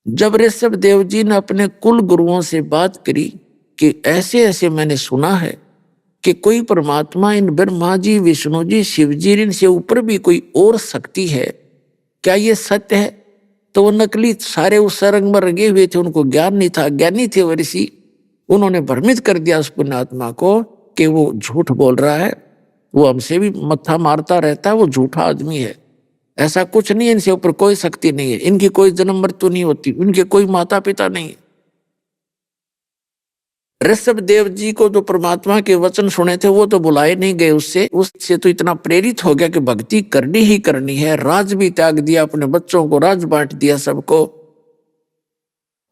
जब ऋषभदेव जी ने अपने कुल गुरुओं से बात करी कि ऐसे ऐसे मैंने सुना है कि कोई परमात्मा इन ब्रह्मा जी, विष्णु जी, शिव जी, इनसे ऊपर भी कोई और शक्ति है, क्या ये सत्य है? तो वो नकली सारे उस रंग में रंगे हुए थे, उनको ज्ञान नहीं था, ज्ञानी थे वो ऋषि। उन्होंने भ्रमित कर दिया उस पुण्यात्मा को कि वो झूठ बोल रहा है, वो हमसे भी मत्था मारता रहता है, वो झूठा आदमी है, ऐसा कुछ नहीं है, इनसे ऊपर कोई शक्ति नहीं है, इनकी कोई जन्म मृत्यु नहीं होती, इनके कोई माता पिता नहीं है। ऋषभदेव जी को जो परमात्मा के वचन सुने थे वो तो बुलाए नहीं गए उससे तो इतना प्रेरित हो गया कि भक्ति करनी ही करनी है। राज भी त्याग दिया, अपने बच्चों को राज बांट दिया सबको,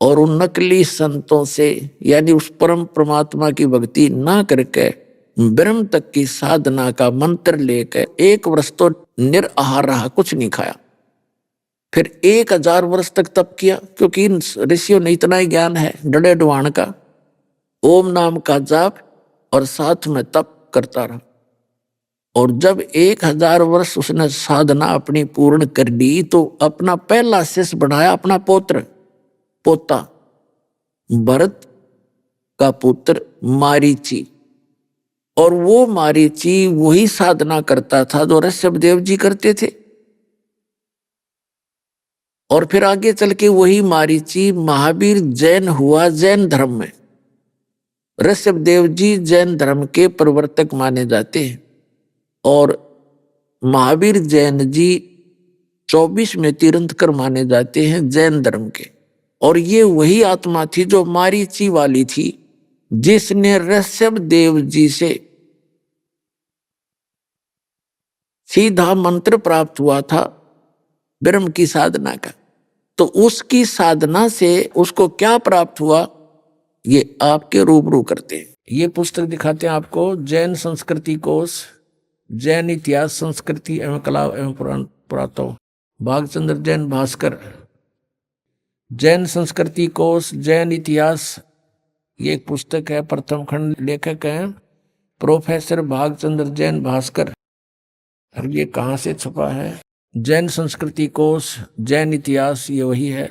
और उन नकली संतों से यानी उस परम परमात्मा की भक्ति ना करके ब्रह्म तक की साधना का मंत्र लेकर 1 वर्ष तो निराहार रहा, कुछ नहीं खाया। फिर 1000 वर्ष तक तप किया, क्योंकि इन ऋषियों ने इतना ही ज्ञान है डड़े डुआन का, ओम नाम का जाप और साथ में तप करता रहा। और जब 1000 वर्ष उसने साधना अपनी पूर्ण कर ली तो अपना पहला शिष्य बढ़ाया, अपना पोता भरत का पुत्र मारीची। और वो मारीची वही साधना करता था जो ऋषभदेव जी करते थे। और फिर आगे चल के वही मारीची महावीर जैन हुआ, जैन धर्म में। ऋषभदेव जी जैन धर्म के प्रवर्तक माने जाते हैं, और महावीर जैन जी 24 में तीर्थंकर माने जाते हैं जैन धर्म के। और ये वही आत्मा थी जो मारीची वाली थी, जिसने ऋषभदेव जी से सीधा मंत्र प्राप्त हुआ था ब्रह्म की साधना का। तो उसकी साधना से उसको क्या प्राप्त हुआ ये आपके रूबरू करते हैं। ये पुस्तक दिखाते हैं आपको, जैन संस्कृति कोश, जैन इतिहास, संस्कृति एवं कला एवं पुरातत्व, भागचंद्र जैन भास्कर। जैन संस्कृति कोश, जैन इतिहास, ये एक पुस्तक है, प्रथम खंड, लेखक हैं प्रोफेसर भागचंद्र जैन भास्कर। और ये कहाँ से छपा है? जैन संस्कृति कोश, जैन इतिहास, ये वही है,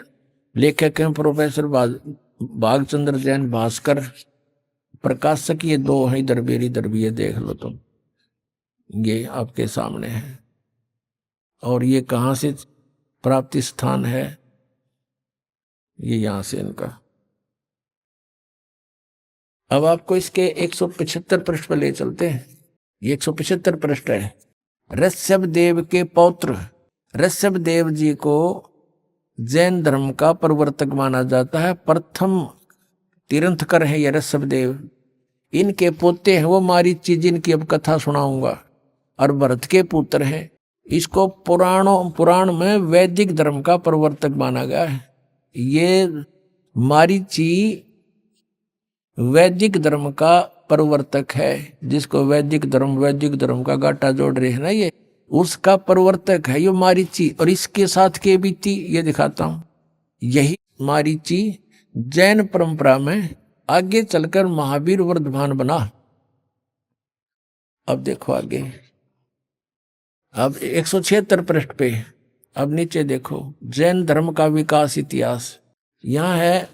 लेखक हैं प्रोफेसर भागचंद्र जैन भास्कर। प्रकाशक ये 2 है, इधर भी ये देख लो तुम, ये आपके सामने है। और ये कहाँ से प्राप्ति स्थान है? ये यहां से इनका। अब आपको इसके 175 पृष्ठ पर ले चलते हैं। ये 175 पृष्ठ है। ऋषभदेव के पौत्र ऋषभदेव जी को जैन धर्म का प्रवर्तक माना जाता है। प्रथम तीर्थंकर है ये ऋषभदेव। इनके पोते हैं वो मारीची, जिनकी अब कथा सुनाऊंगा, और भरत के पुत्र हैं। इसको पुराण में वैदिक धर्म का प्रवर्तक माना गया है। ये मारीची वैदिक धर्म का प्रवर्तक है, जिसको वैदिक धर्म का गाटा जोड़ रहे हैं ना, ये उसका प्रवर्तक है ये मारीची। और इसके साथ के बीती ये दिखाता हूं। यही मारीची जैन परंपरा में आगे चलकर महावीर वर्धमान बना। अब देखो आगे, अब 176 पृष्ठ पे, अब नीचे देखो, जैन धर्म का विकास इतिहास। यहां है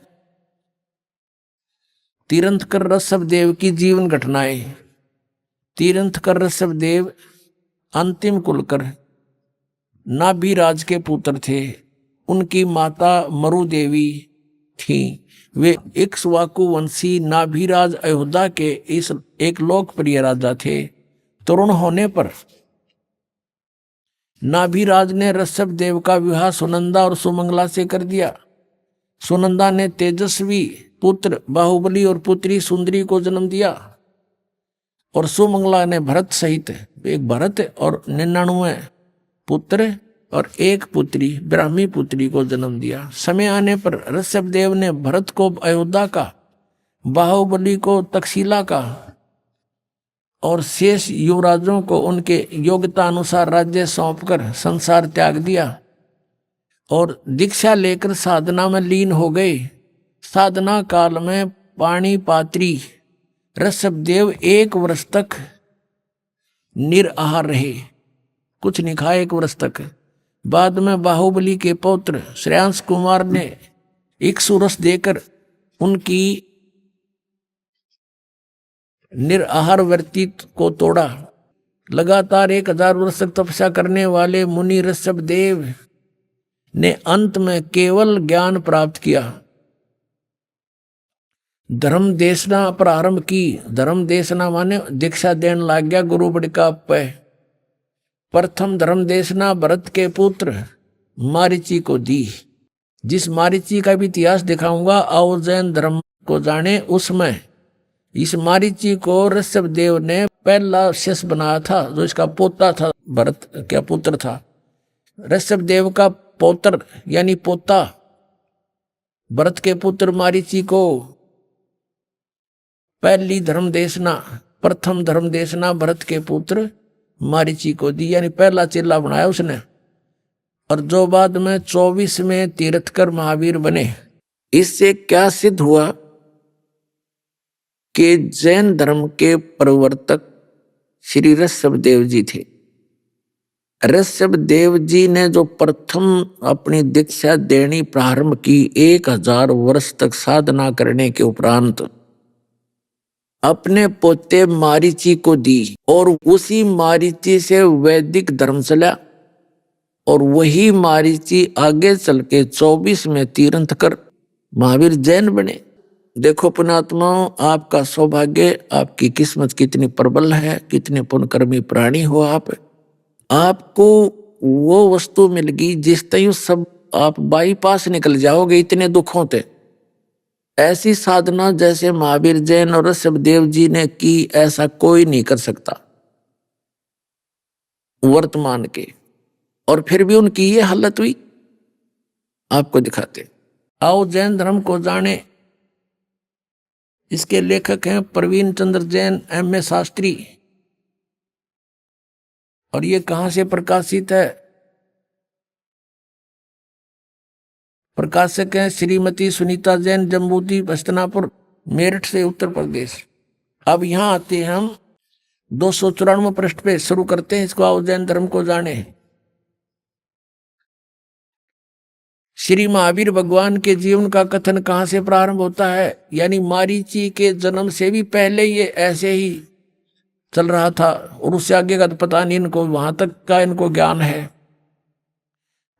तीर्थंकर ऋषभदेव की जीवन घटनाएं। तीर्थंकर ऋषभदेव अंतिम कुलकर नाभिराज के पुत्र थे। उनकी माता मरु देवी थी। वे इक्ष्वाकु वंशी नाभिराज अयोध्या के इस एक लोकप्रिय राजा थे। तरुण होने पर नाभिराज ने ऋषभदेव का विवाह सुनंदा और सुमंगला से कर दिया। सुनंदा ने तेजस्वी पुत्र बाहुबली और पुत्री सुंदरी को जन्म दिया, और सुमंगला ने भरत सहित एक भरत और 99 पुत्र और एक पुत्री ब्राह्मी पुत्री को जन्म दिया। समय आने पर ऋषभदेव ने भरत को अयोध्या का, बाहुबली को तक्षशिला का और शेष युवराजों को उनके योग्यता अनुसार राज्य सौंपकर संसार त्याग दिया और दीक्षा लेकर साधना में लीन हो गए। साधना काल में पाणिपात्री ऋषभदेव 1 वर्ष तक निराहार रहे, कुछ नहीं खाए 1 वर्ष तक। बाद में बाहुबली के पौत्र श्रेयांश कुमार ने इक्ष्वाकु देकर उनकी निराहार वृत्ति को तोड़ा। लगातार 1000 वर्ष तक तपस्या करने वाले मुनि ऋषभदेव ने अंत में केवल ज्ञान प्राप्त किया। धर्म देशना प्रारंभ की। धर्म देशना माने दीक्षा देने लग गया गुरु बड़का पे। प्रथम धर्म देशना भरत के पुत्र मारीची को दी। जिस मारीची का भी इतिहास दिखाऊंगा, आओ जैन धर्म को जाने। उसमें इस मारीची को ऋषभदेव ने पहला शिष्य बनाया था, जो इसका पोता था, भरत का पुत्र था। ऋषभदेव का पौत्र यानी पोता भरत के पुत्र मारीची को पहली धर्म देशना, प्रथम धर्म देशना भरत के पुत्र मारीची को दी, यानी पहला चेला बनाया उसने। और जो बाद में 24वें तीर्थंकर महावीर बने। इससे क्या सिद्ध हुआ कि जैन धर्म के प्रवर्तक श्री ऋषभदेव जी थे। ऋषभदेव जी ने जो प्रथम अपनी दीक्षा देनी प्रारंभ की, 1000 वर्ष तक साधना करने के उपरांत अपने पोते मारीची को दी, और उसी मारीची से वैदिक धर्म चला। और वही मारीची आगे चल के 24वें तीर्थंकर महावीर जैन बने। देखो पुण्यात्माओं, आपका सौभाग्य, आपकी किस्मत कितनी प्रबल है, कितने पुण्यकर्मी प्राणी हो आप। आपको वो वस्तु मिल गई जिस तय सब आप बाईपास निकल जाओगे इतने दुखों से। ऐसी साधना जैसे महावीर जैन और ऋषभदेव जी ने की, ऐसा कोई नहीं कर सकता वर्तमान के। और फिर भी उनकी ये हालत हुई। आपको दिखाते, आओ जैन धर्म को जाने। इसके लेखक हैं प्रवीण चंद्र जैन, M.A. शास्त्री। और ये कहां से प्रकाशित है? प्रकाशक हैं श्रीमती सुनीता जैन, जम्बूती, हस्तिनापुर, मेरठ से, उत्तर प्रदेश। अब यहां आते हैं हम 294 पृष्ठ पे शुरू करते हैं इसको, आओ जैन धर्म को जाने। श्री महावीर भगवान के जीवन का कथन कहां से प्रारंभ होता है? यानी मारीची के जन्म से भी पहले ये ऐसे ही चल रहा था, और उससे आगे का तो पता नहीं इनको, वहां तक का इनको ज्ञान है।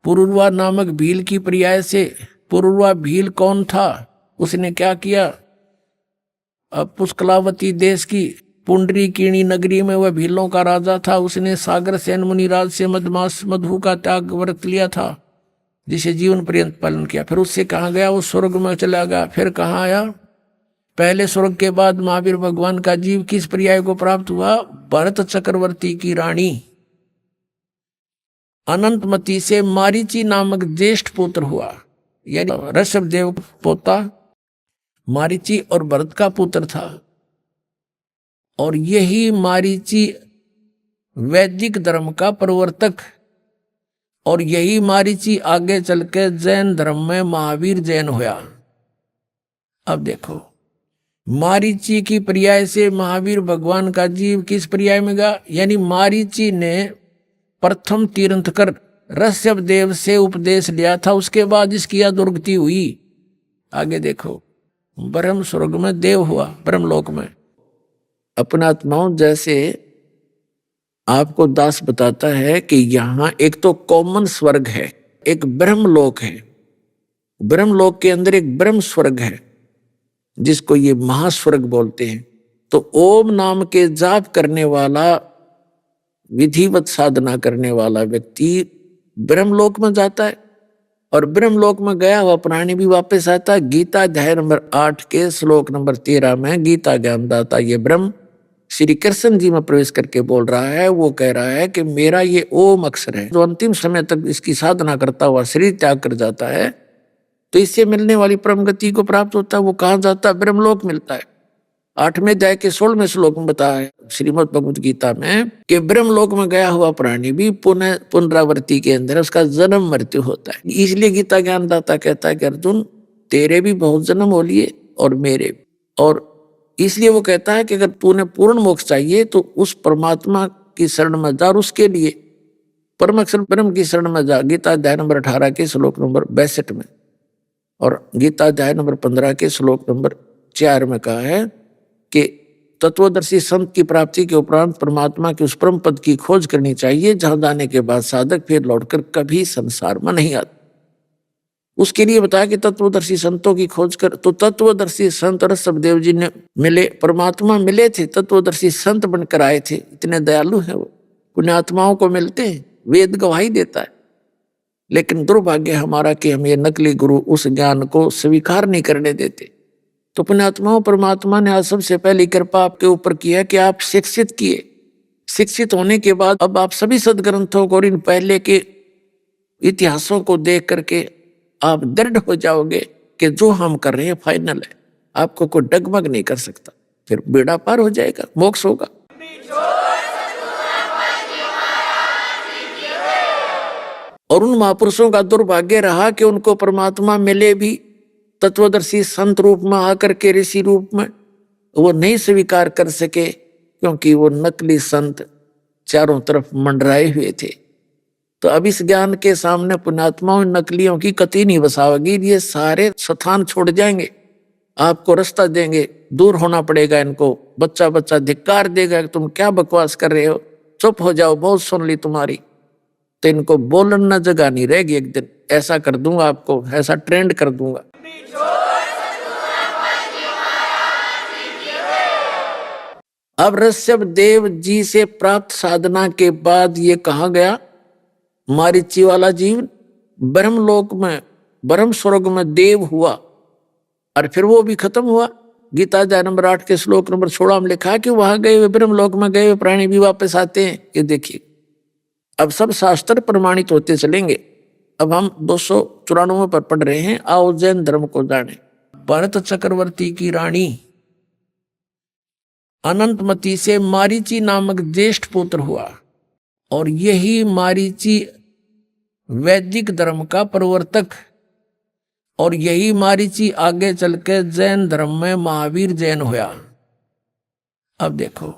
पुरुरवा नामक भील की पर्याय से, पुरुरवा भील कौन था, उसने क्या किया? अब पुष्कलावती देश की पुंडरीकीणी नगरी में वह भीलों का राजा था। उसने सागर सेन मुनिराज से मधमास मधु का त्याग व्रत लिया था। जिसे जीवन पर्यंत पालन किया। फिर उससे कहाँ गया, वो स्वर्ग में चला गया। फिर कहाँ आया, पहले स्वर्ग के बाद महावीर भगवान का जीव किस पर्याय को प्राप्त हुआ, भरत चक्रवर्ती की रानी अनंतमती से मारीची नामक ज्येष्ठ पुत्र हुआ। यानी ऋषभ देव पोता मारीची और भरत का पुत्र था। और यही मारीची वैदिक धर्म का प्रवर्तक, और यही मारीची आगे चल के जैन धर्म में महावीर जैन हुआ। अब देखो, मारीची की पर्याय से महावीर भगवान का जीव किस पर्याय में गया, यानी मारीची ने प्रथम तीर्थंकर ऋषभ देव से उपदेश लिया था, उसके बाद इसकी अधोगति हुई। आगे देखो, ब्रह्म स्वर्ग में देव हुआ, ब्रह्मलोक में। अपना आत्माओं, जैसे आपको दास बताता है कि यहाँ एक तो कॉमन स्वर्ग है, एक ब्रह्मलोक है, ब्रह्मलोक के अंदर एक ब्रह्म स्वर्ग है जिसको ये महास्वर्ग बोलते हैं। तो ओम नाम के जाप करने वाला, विधिवत साधना करने वाला व्यक्ति ब्रह्मलोक में जाता है, और ब्रह्मलोक में गया हुआ प्राणी भी वापस आता है। गीता अध्याय नंबर 8 के श्लोक नंबर 13 में गीता ज्ञानदाता ये ब्रह्म श्री कृष्ण जी में प्रवेश करके बोल रहा है। वो कह रहा है कि मेरा ये ओम अक्षर है, जो अंतिम समय तक इसकी साधना करता हुआ शरीर त्याग कर जाता है, तो इससे मिलने वाली परम गति को प्राप्त होता है। वो कहाँ जाता है, ब्रह्मलोक मिलता है। 8वें अध्याय के 16वें श्लोक में बताया है श्रीमद् भगवद गीता में कि ब्रह्मलोक में गया हुआ प्राणी भी पुनः पुनरावृत्ति के अंदर उसका जन्म मृत्यु होता है। इसलिए गीता ज्ञानदाता कहता है कि अर्जुन, तेरे भी बहुत जन्म हो लिए और मेरे भी। और इसलिए वो कहता है कि अगर तूने पूर्ण मोक्ष चाहिए तो उस परमात्मा की शरण में जा, और उसके लिए परम अक्षर ब्रह्म की शरण में जा। गीता अध्याय नंबर 18 के श्लोक नंबर 62 में, और गीता अध्याय नंबर 15 के श्लोक नंबर 4 में कहा है कि तत्वदर्शी संत की प्राप्ति के उपरांत परमात्मा के उस परम पद की खोज करनी चाहिए, जहां जाने के बाद साधक फिर लौटकर कभी संसार में नहीं आता। उसके लिए बताया कि तत्वदर्शी संतों की खोज कर। तो तत्वदर्शी संत ऋषभ देव जी ने मिले, परमात्मा मिले थे, तत्वदर्शी संत बनकर आए थे। इतने दयालु हैं वो, पुण्यात्माओं को मिलते हैं, वेद गवाही देता है। लेकिन दुर्भाग्य हमारा कि हम ये नकली गुरु उस ज्ञान को स्वीकार नहीं करने देते। तो पुण्यात्माओं, परमात्मा ने आज सबसे पहली कृपा आपके ऊपर की है कि आप शिक्षित किए। शिक्षित होने के बाद अब आप सभी सदग्रंथों को और इन पहले के इतिहासों को देख करके आप दृढ़ हो जाओगे कि जो हम कर रहे हैं फाइनल है, आपको कोई डगमग नहीं कर सकता। फिर बेड़ा पार हो जाएगा, मोक्ष होगा। और उन महापुरुषों का दुर्भाग्य रहा कि उनको परमात्मा मिले भी तत्वदर्शी संत रूप में आकर के, ऋषि रूप में, वो नहीं स्वीकार कर सके, क्योंकि वो नकली संत चारों तरफ मंडराए हुए थे। तो अब इस ज्ञान के सामने पुण्यात्माओं नकलियों की कतई नहीं बसाओगी। ये सारे स्थान छोड़ जाएंगे, आपको रास्ता देंगे, दूर होना पड़ेगा इनको। बच्चा बच्चा धिक्कार देगा कि तुम क्या बकवास कर रहे हो, चुप हो जाओ, बहुत सुन ली तुम्हारी। तो इनको बोलना जगह नहीं रहेगी। एक दिन ऐसा कर दूंगा, आपको ऐसा ट्रेंड कर दूंगा। अब ऋषभ देव जी से प्राप्त साधना के बाद ये कहा गया, मारीची वाला जीव ब्रह्मलोक में, ब्रह्म स्वर्ग में देव हुआ, और फिर वो भी खत्म हुआ। गीता अध्याय नंबर 8 के श्लोक नंबर 16 में लिखा कि वहां गए हुए ब्रह्मलोक में गए हुए प्राणी भी वापस आते हैं। ये देखिए, अब सब शास्त्र प्रमाणित होते चलेंगे। अब हम 294 पर पढ़ रहे हैं, आओ जैन धर्म को जाने। भरत चक्रवर्ती की रानी अनंतमती से मारीची नामक ज्येष्ठ पुत्र हुआ, और यही मारीची वैदिक धर्म का प्रवर्तक, और यही मारीची आगे चल के जैन धर्म में महावीर जैन हुआ। अब देखो,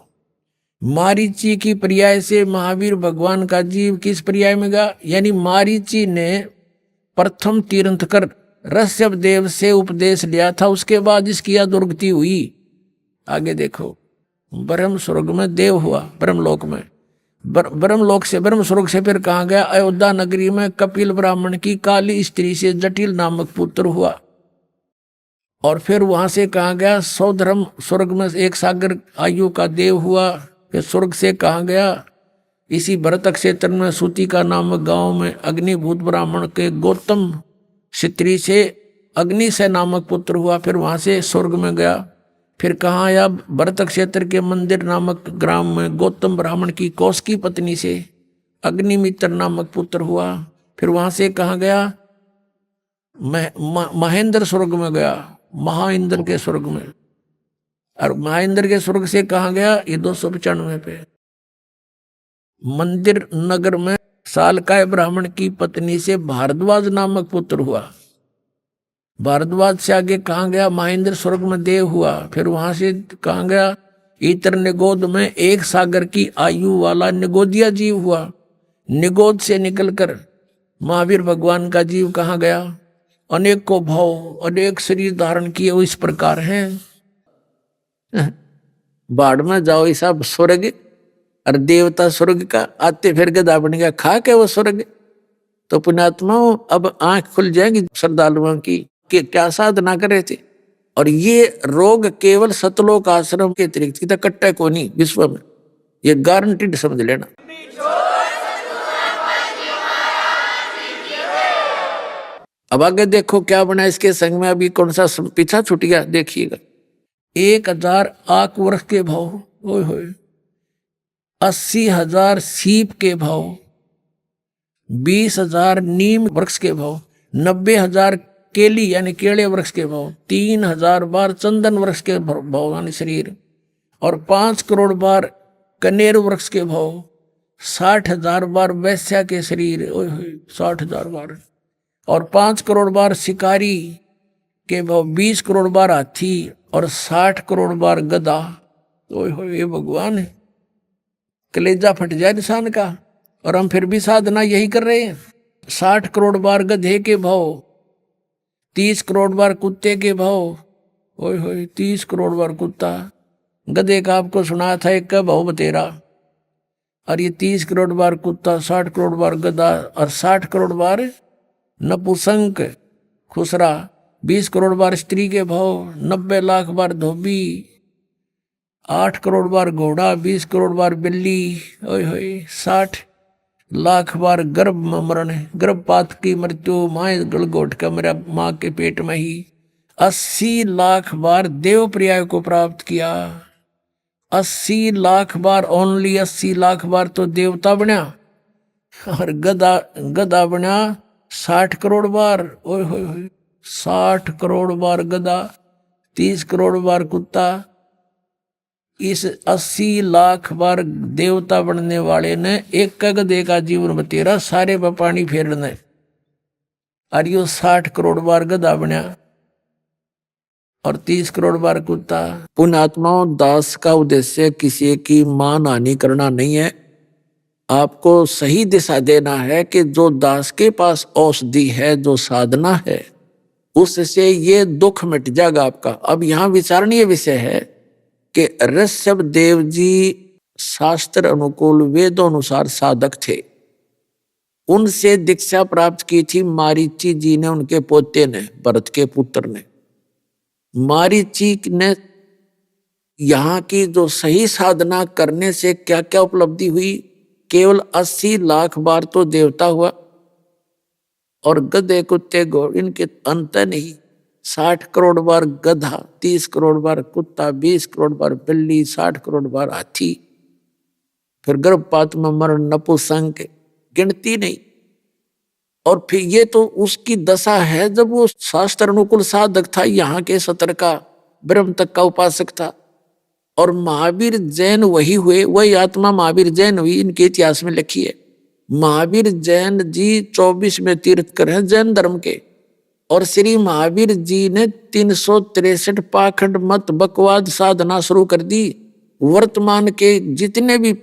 मारीची की पर्याय से महावीर भगवान का जीव किस पर्याय में गया, यानी मारीची ने प्रथम तीर्थंकर ऋषभ देव से उपदेश लिया था, उसके बाद इसकी अधोगति हुई। आगे देखो, ब्रह्म स्वर्ग में देव हुआ, ब्रह्मलोक में। ब्रह्मलोक से, ब्रह्म स्वर्ग से फिर कहाँ गया, अयोध्या नगरी में कपिल ब्राह्मण की काली स्त्री से जटिल नामक पुत्र हुआ। और फिर वहां से कहाँ गया, सौधर्म स्वर्ग में एक सागर आयु का देव हुआ। फिर स्वर्ग से कहाँ गया, इसी भरत क्षेत्र में सूतिका नामक गांव में अग्निभूत ब्राह्मण के गौतम स्त्री से अग्निशय नामक पुत्र हुआ। फिर वहां से स्वर्ग में गया। फिर कहाँ आया? भरत क्षेत्र के मंदिर नामक ग्राम में गौतम ब्राह्मण की कौश की पत्नी से अग्निमित्र नामक पुत्र हुआ। फिर वहां से कहाँ गया? महेंद्र स्वर्ग में गया, महाइंद्र के स्वर्ग में। और महाइंद्र के स्वर्ग से कहाँ गया? ये 295 पे मंदिर नगर में सालकाय ब्राह्मण की पत्नी से भारद्वाज नामक पुत्र हुआ। भारद्वाज से आगे कहाँ गया? महेंद्र स्वर्ग में देव हुआ। फिर वहां से कहाँ गया? इतर निगोद में एक सागर की आयु वाला निगोदिया जीव हुआ। निगोद से निकलकर महावीर भगवान का जीव कहाँ गया? अनेक को भाव अनेक शरीर धारण किए वो इस प्रकार हैं। बाढ़ में जाओ ऐसा स्वर्ग और देवता स्वर्ग का आते फिर गधा बन गया खा के वो स्वर्ग। तो पुण्यात्माओं अब आंख खुल जाएगी श्रद्धालुओं की कि क्या साधना कर रहे थे। और ये रोग केवल सतलोक आश्रम के अतिरिक्त कितना कट्टा को नहीं विश्व में, ये गारंटीड समझ लेना। अब आगे देखो क्या बना इसके संग में। अभी कौन सा पीछा छूट गया देखिएगा। 1000 आक वृक्ष के भाव, ओए होए 80,000 सीप के भाव, 20,000 नीम वृक्ष के भाव, 90,000 केली यानी केले वृक्ष के भाव, 3,000 बार चंदन वृक्ष के भाव यानी शरीर, और 5 करोड़ बार कनेर वृक्ष के भाव, 60,000 बार वैश्या के शरीर, ओए होए 60,000 बार, और 5 करोड़ बार शिकारी के भाव, 20 करोड़ बार हाथी और 60 करोड़ बार गधा। ओए होए ये भगवान है, कलेजा फट जाए इंसान का। और हम फिर भी साधना यही कर रहे हैं। 60 करोड़ बार गधे के भाव, 30 करोड़ बार कुत्ते के भाव, ओए होए 30 करोड़ बार कुत्ता। गधे का आपको सुना था एक का भाव बतेरा, और ये 30 करोड़ बार कुत्ता, 60 करोड़ बार गधा और 60 करोड़ बार नपुसंक खुसरा, 20 करोड़ बार स्त्री के भाव, 90 लाख बार धोबी, 8 करोड़ बार घोड़ा, 20 करोड़ बार बिल्ली, ओए होए 60 लाख बार गर्भ मरण, गर्भपात की मृत्यु, माए गलगोट का मेरा माँ के पेट में ही, 80 लाख बार देव पर्याय को प्राप्त किया, 80 लाख बार, ओनली 80 लाख बार तो देवता बना, और गधा बना 60 करोड़ बार, ओए होए 60 करोड़ बार गधा, 30 करोड़ बार कुत्ता। इस 80 लाख बार देवता बनने वाले ने एक गधे का जीवन बतेरा सारे पर पानी फेरने, और यो 60 करोड़ बार गधा बना और 30 करोड़ बार कुत्ता। पुण्यात्माओं, दास का उद्देश्य किसी की मान हानि करना नहीं है, आपको सही दिशा देना है कि जो दास के पास औषधि है, जो साधना है, उससे ये दुख मिट जाएगा आपका। अब यहाँ विचारणीय विषय है कि ऋषभ देव जी शास्त्र अनुकूल वेदों अनुसार साधक थे। उनसे दीक्षा प्राप्त की थी मारीची जी ने, उनके पोते ने, भरत के पुत्र ने। मारीची ने यहाँ की जो सही साधना करने से क्या क्या उपलब्धि हुई, केवल 80 लाख बार तो देवता हुआ, और गधे कुत्ते घोड़े इनके अंत नहीं, 60 करोड़ बार गधा, 30 करोड़ बार कुत्ता, 20 करोड़ बार बिल्ली, 60 करोड़ बार हाथी, फिर गर्भपात में मरण, नपुंसक, गिनती नहीं। और फिर ये तो उसकी दशा है जब वो शास्त्र अनुकूल साधक था, यहाँ के सतर का ब्रह्म तक का उपासक था। और महावीर जैन वही हुए, वही आत्मा महावीर जैन हुई, इनके इतिहास में लिखी है। महावीर जैन जी 24 में तीर्थकर हैं जैन धर्म के, और श्री महावीर जी ने 363 पाखंड मत बकवाद साधना शुरू कर दी। वर्तमान के जितने भी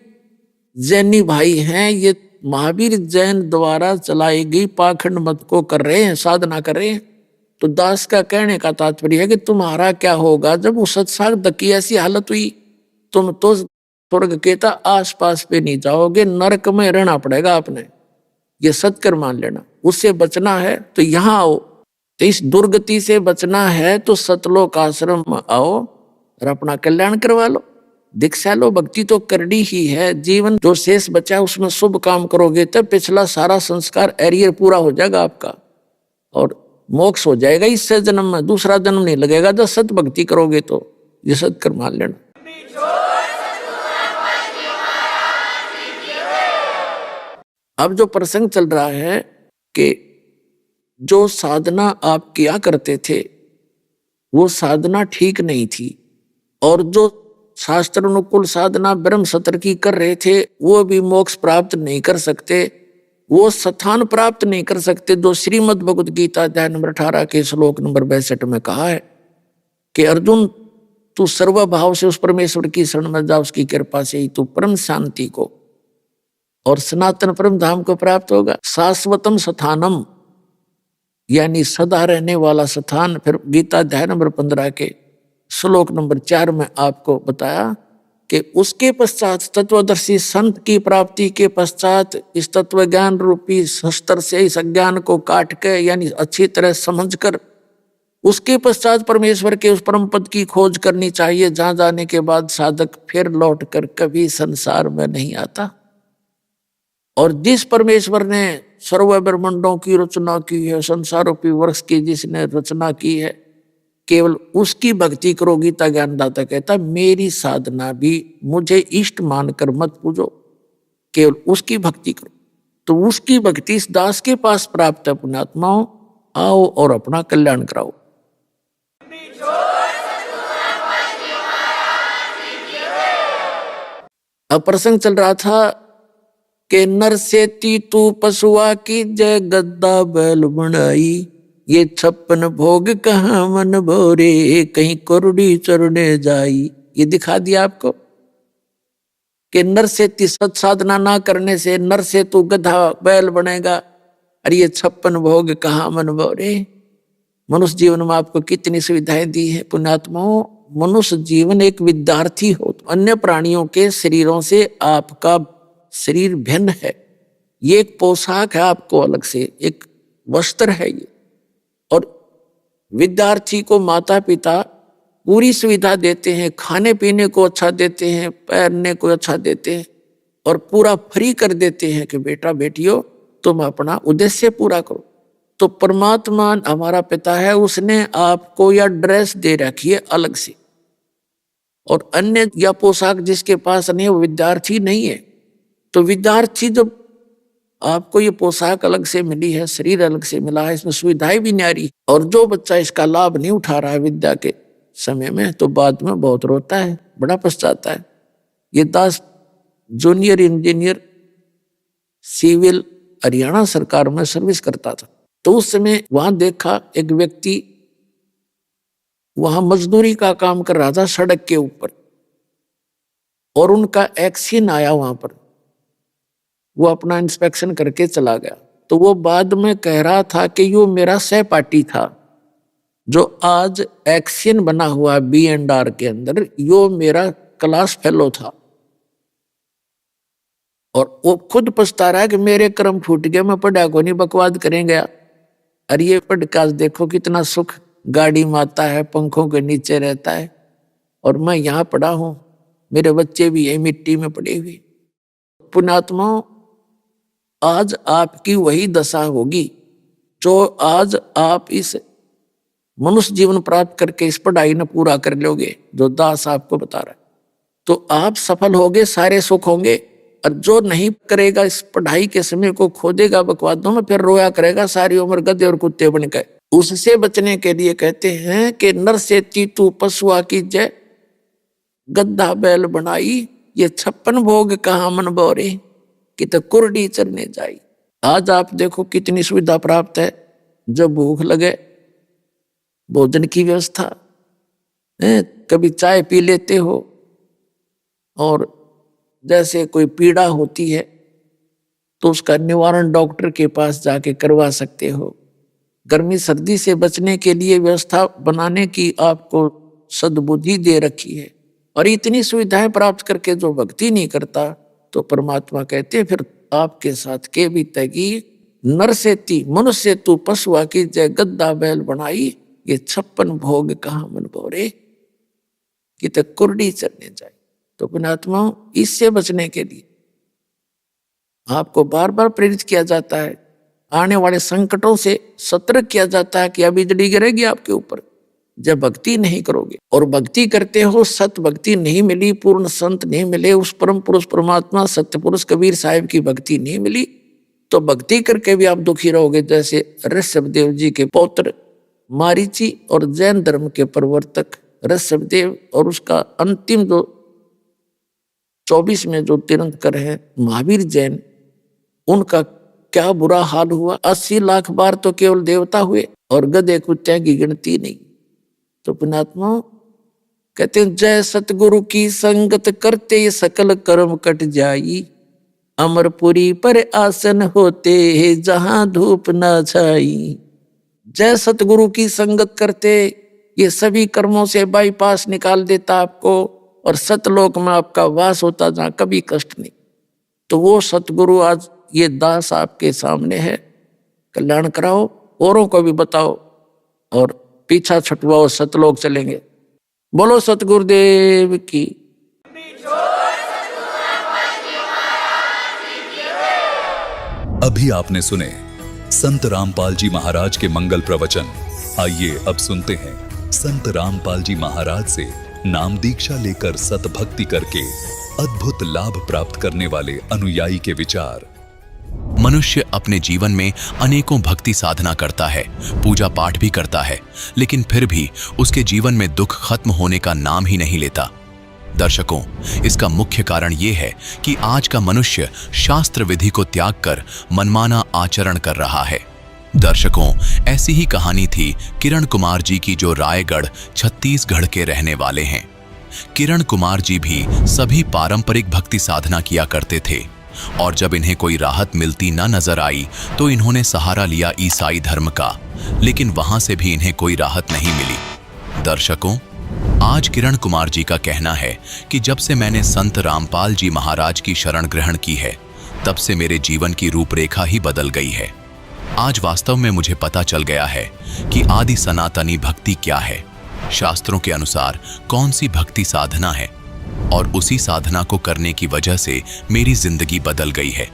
जैनी भाई हैं, ये महावीर जैन द्वारा चलाई गई पाखंड मत को कर रहे हैं, साधना कर रहे हैं। तो दास का कहने का तात्पर्य है कि तुम्हारा क्या होगा जब उस सत्साधक की ऐसी हालत हुई, तुम तो स्वर्ग के आसपास पे नहीं जाओगे, नरक में रहना पड़ेगा आपने। ये सत्कर मान लेना। उससे बचना है तो यहाँ आओ, तो इस दुर्गति से बचना है तो सतलोक आश्रम में आओ और अपना कल्याण करवा लो। दीक्षा लो, भक्ति तो करनी ही है। जीवन जो शेष बचा उसमें शुभ काम करोगे तब पिछला सारा संस्कार एरियर पूरा हो जाएगा आपका और मोक्ष हो जाएगा इससे जन्म में। दूसरा जन्म नहीं लगेगा जब सत भक्ति करोगे तो। ये सत्कर मान लेना। अब जो प्रसंग चल रहा है कि जो साधना आप किया करते थे वो साधना ठीक नहीं थी, और जो शास्त्र अनुकूल साधना ब्रह्म सत्र की कर रहे थे वो भी मोक्ष प्राप्त नहीं कर सकते, वो स्थान प्राप्त नहीं कर सकते। जो श्रीमद् भगवद गीता अध्याय नंबर 18 के श्लोक नंबर 62 में कहा है कि अर्जुन तू सर्वभाव से उस परमेश्वर की शरण में जा, उसकी कृपा से ही तू परम शांति को और सनातन परम धाम को प्राप्त होगा। शाश्वतम स्थानम यानी सदा रहने वाला स्थान। फिर गीता अध्याय नंबर 15 के श्लोक नंबर 4 में आपको बताया कि उसके पश्चात तत्वदर्शी संत की प्राप्ति के पश्चात इस तत्व ज्ञान रूपी शस्त्र से इस अज्ञान को काट के यानी अच्छी तरह समझकर उसके पश्चात परमेश्वर के उस परम पद की खोज करनी चाहिए, जहां जाने के बाद साधक फिर लौट कर कभी संसार में नहीं आता। और जिस परमेश्वर ने सर्व ब्रह्मांडों की रचना की है, संसार रूपी वृक्ष की जिसने रचना की है, केवल उसकी भक्ति करो। गीता ज्ञानदाता कहता मेरी साधना भी मुझे इष्ट मानकर मत पूजो, केवल उसकी भक्ति करो। तो उसकी भक्ति इस दास के पास प्राप्त है। पुण्यात्माओं आओ और अपना कल्याण कराओ। अब प्रसंग चल रहा था कि नर से तू पशुआ की जय गद्दा बैल बनाई, ये 56 भोग कहाँ मन भोरे, कहीं कुरडी चरने जाई। ये दिखा दिया आपको कि नर से सत साधना ना करने से नर से तू गधा बैल बनेगा, और ये 56 भोग कहाँ मन भोरे। मनुष्य जीवन में आपको कितनी सुविधाएं दी है पुण्यात्माओं। मनुष्य जीवन एक विद्यार्थी हो तो अन्य प्राणियों के शरीरों से आपका शरीर भिन्न है। ये एक पोशाक है आपको अलग से, एक वस्त्र है ये। और विद्यार्थी को माता पिता पूरी सुविधा देते हैं, खाने पीने को अच्छा देते हैं, पहनने को अच्छा देते हैं, और पूरा फ्री कर देते हैं कि बेटा बेटियों तुम अपना उद्देश्य पूरा करो। तो परमात्मा हमारा पिता है, उसने आपको यह ड्रेस दे रखी है अलग से, और अन्य या पोशाक जिसके पास नहीं वो विद्यार्थी नहीं है। तो विद्यार्थी जब आपको ये पोशाक अलग से मिली है, शरीर अलग से मिला है, इसमें सुविधाएं भी न्यारी, और जो बच्चा इसका लाभ नहीं उठा रहा है विद्या के समय में तो बाद में बहुत रोता है, बड़ा पछताता है। ये दास जूनियर इंजीनियर सिविल हरियाणा सरकार में सर्विस करता था। तो उस समय वहां देखा एक व्यक्ति वहां मजदूरी का काम कर रहा था सड़क के ऊपर, और उनका एक्सीडेंट आया वहां पर। वो अपना इंस्पेक्शन करके चला गया। तो वो बाद में कह रहा था कि यो मेरा सहपाठी था जो आज एक्सीडेंट बना हुआ B&R के अंदर, यो मेरा क्लास फेलो था। और वो खुद पछता रहा है कि मेरे कर्म फूट गए, मैं पढ़ा को नहीं, बकवाद करेंगे। अरे ये पढ़ देखो कितना सुख, गाड़ी में आता है, पंखों के नीचे रहता है, और मैं यहाँ पड़ा हूं, मेरे बच्चे भी यही मिट्टी में पड़े हुए। पुण्यात्माओं आज आपकी वही दशा होगी जो आज आप इस मनुष्य जीवन प्राप्त करके इस पढ़ाई ने पूरा कर लोगे जो दास आपको बता रहा है, तो आप सफल होगे, सारे सुख होंगे। और जो नहीं करेगा इस पढ़ाई के समय को खोदेगा बकवादों में, फिर रोया करेगा सारी उम्र गधे और कुत्ते बन गए। उससे बचने के लिए कहते हैं कि नर से तू पशुआ की जय गद्दा बैल बनाई, ये 56 भोग कहाँ मन बोरे, कि तो कुरडी चरने जाई। आज आप देखो कितनी सुविधा प्राप्त है। जब भूख लगे भोजन की व्यवस्था है, कभी चाय पी लेते हो, और जैसे कोई पीड़ा होती है तो उसका निवारण डॉक्टर के पास जाके करवा सकते हो। गर्मी सर्दी से बचने के लिए व्यवस्था बनाने की आपको सद्बुद्धि दे रखी है। और इतनी सुविधाएं प्राप्त करके जो भक्ति नहीं करता तो परमात्मा कहते हैं फिर आपके साथ के भी तगी नर से ती मनुष्य तू पशुआ की जय गद्दा बैल बनाई, ये 56 भोग कहाँ मन बोरे, कि तक कुरडी चरने जाए। तो पुण्यात्माओं, इससे बचने के लिए आपको बार बार प्रेरित किया जाता है, आने वाले संकटों से सतर्क किया जाता है कि अभी बिजली गिरेगी आपके ऊपर जब भक्ति नहीं करोगे। और भक्ति करते हो, सत भक्ति नहीं मिली, पूर्ण संत नहीं मिले, उस परम पुरुष परमात्मा सत्य पुरुष कबीर साहिब की भक्ति नहीं मिली, तो भक्ति करके भी आप दुखी रहोगे। जैसे ऋषभदेव जी के पौत्र मारीची और जैन धर्म के प्रवर्तक ऋषभदेव और उसका अंतिम जो 24 में जो तीर्थंकर है महावीर जैन, उनका क्या बुरा हाल हुआ। 80 लाख बार तो केवल देवता हुए और गधे कुत्ते की गिनती नहीं। तो पुण्यात्माओं कहते हैं, जय सतगुरु की संगत करते सकल कर्म कट जाई, अमरपुरी पर आसन होते है जहां धूप न छाई। जय सतगुरु की संगत करते ये सभी कर्मों से बाईपास निकाल देता आपको, और सतलोक में आपका वास होता जहां कभी कष्ट नहीं। तो वो सतगुरु आज ये दास आपके सामने है, कल्याण कराओ, औरों को भी बताओ और पीछा छुटवाओ, सतलोक चलेंगे। बोलो सतगुरुदेव की। अभी आपने सुने संत रामपाल जी महाराज के मंगल प्रवचन। आइए अब सुनते हैं संत रामपाल जी महाराज से नाम दीक्षा लेकर सतभक्ति करके अद्भुत लाभ प्राप्त करने वाले अनुयायी के विचार। मनुष्य अपने जीवन में अनेकों भक्ति साधना करता है, पूजा पाठ भी करता है, लेकिन फिर भी उसके जीवन में दुख खत्म होने का नाम ही नहीं लेता। दर्शकों, इसका मुख्य कारण यह है कि आज का मनुष्य शास्त्र विधि को त्याग कर मनमाना आचरण कर रहा है। दर्शकों, ऐसी ही कहानी थी किरण कुमार जी की, जो रायगढ़ छत्तीसगढ़ के रहने वाले हैं। किरण कुमार जी भी सभी पारंपरिक भक्ति साधना किया करते थे, और जब इन्हें कोई राहत मिलती ना नजर आई तो इन्होंने सहारा लिया ईसाई धर्म का, लेकिन वहां से भी इन्हें कोई राहत नहीं मिली। दर्शकों, आज किरण कुमार जी का कहना है कि जब से मैंने संत रामपाल जी महाराज की शरण ग्रहण की है, तब से मेरे जीवन की रूपरेखा ही बदल गई है। आज वास्तव में मुझे पता चल गया है कि आदि सनातनी भक्ति क्या है, शास्त्रों के अनुसार कौन सी भक्ति साधना है, और उसी साधना को करने की वजह से मेरी जिंदगी बदल गई है।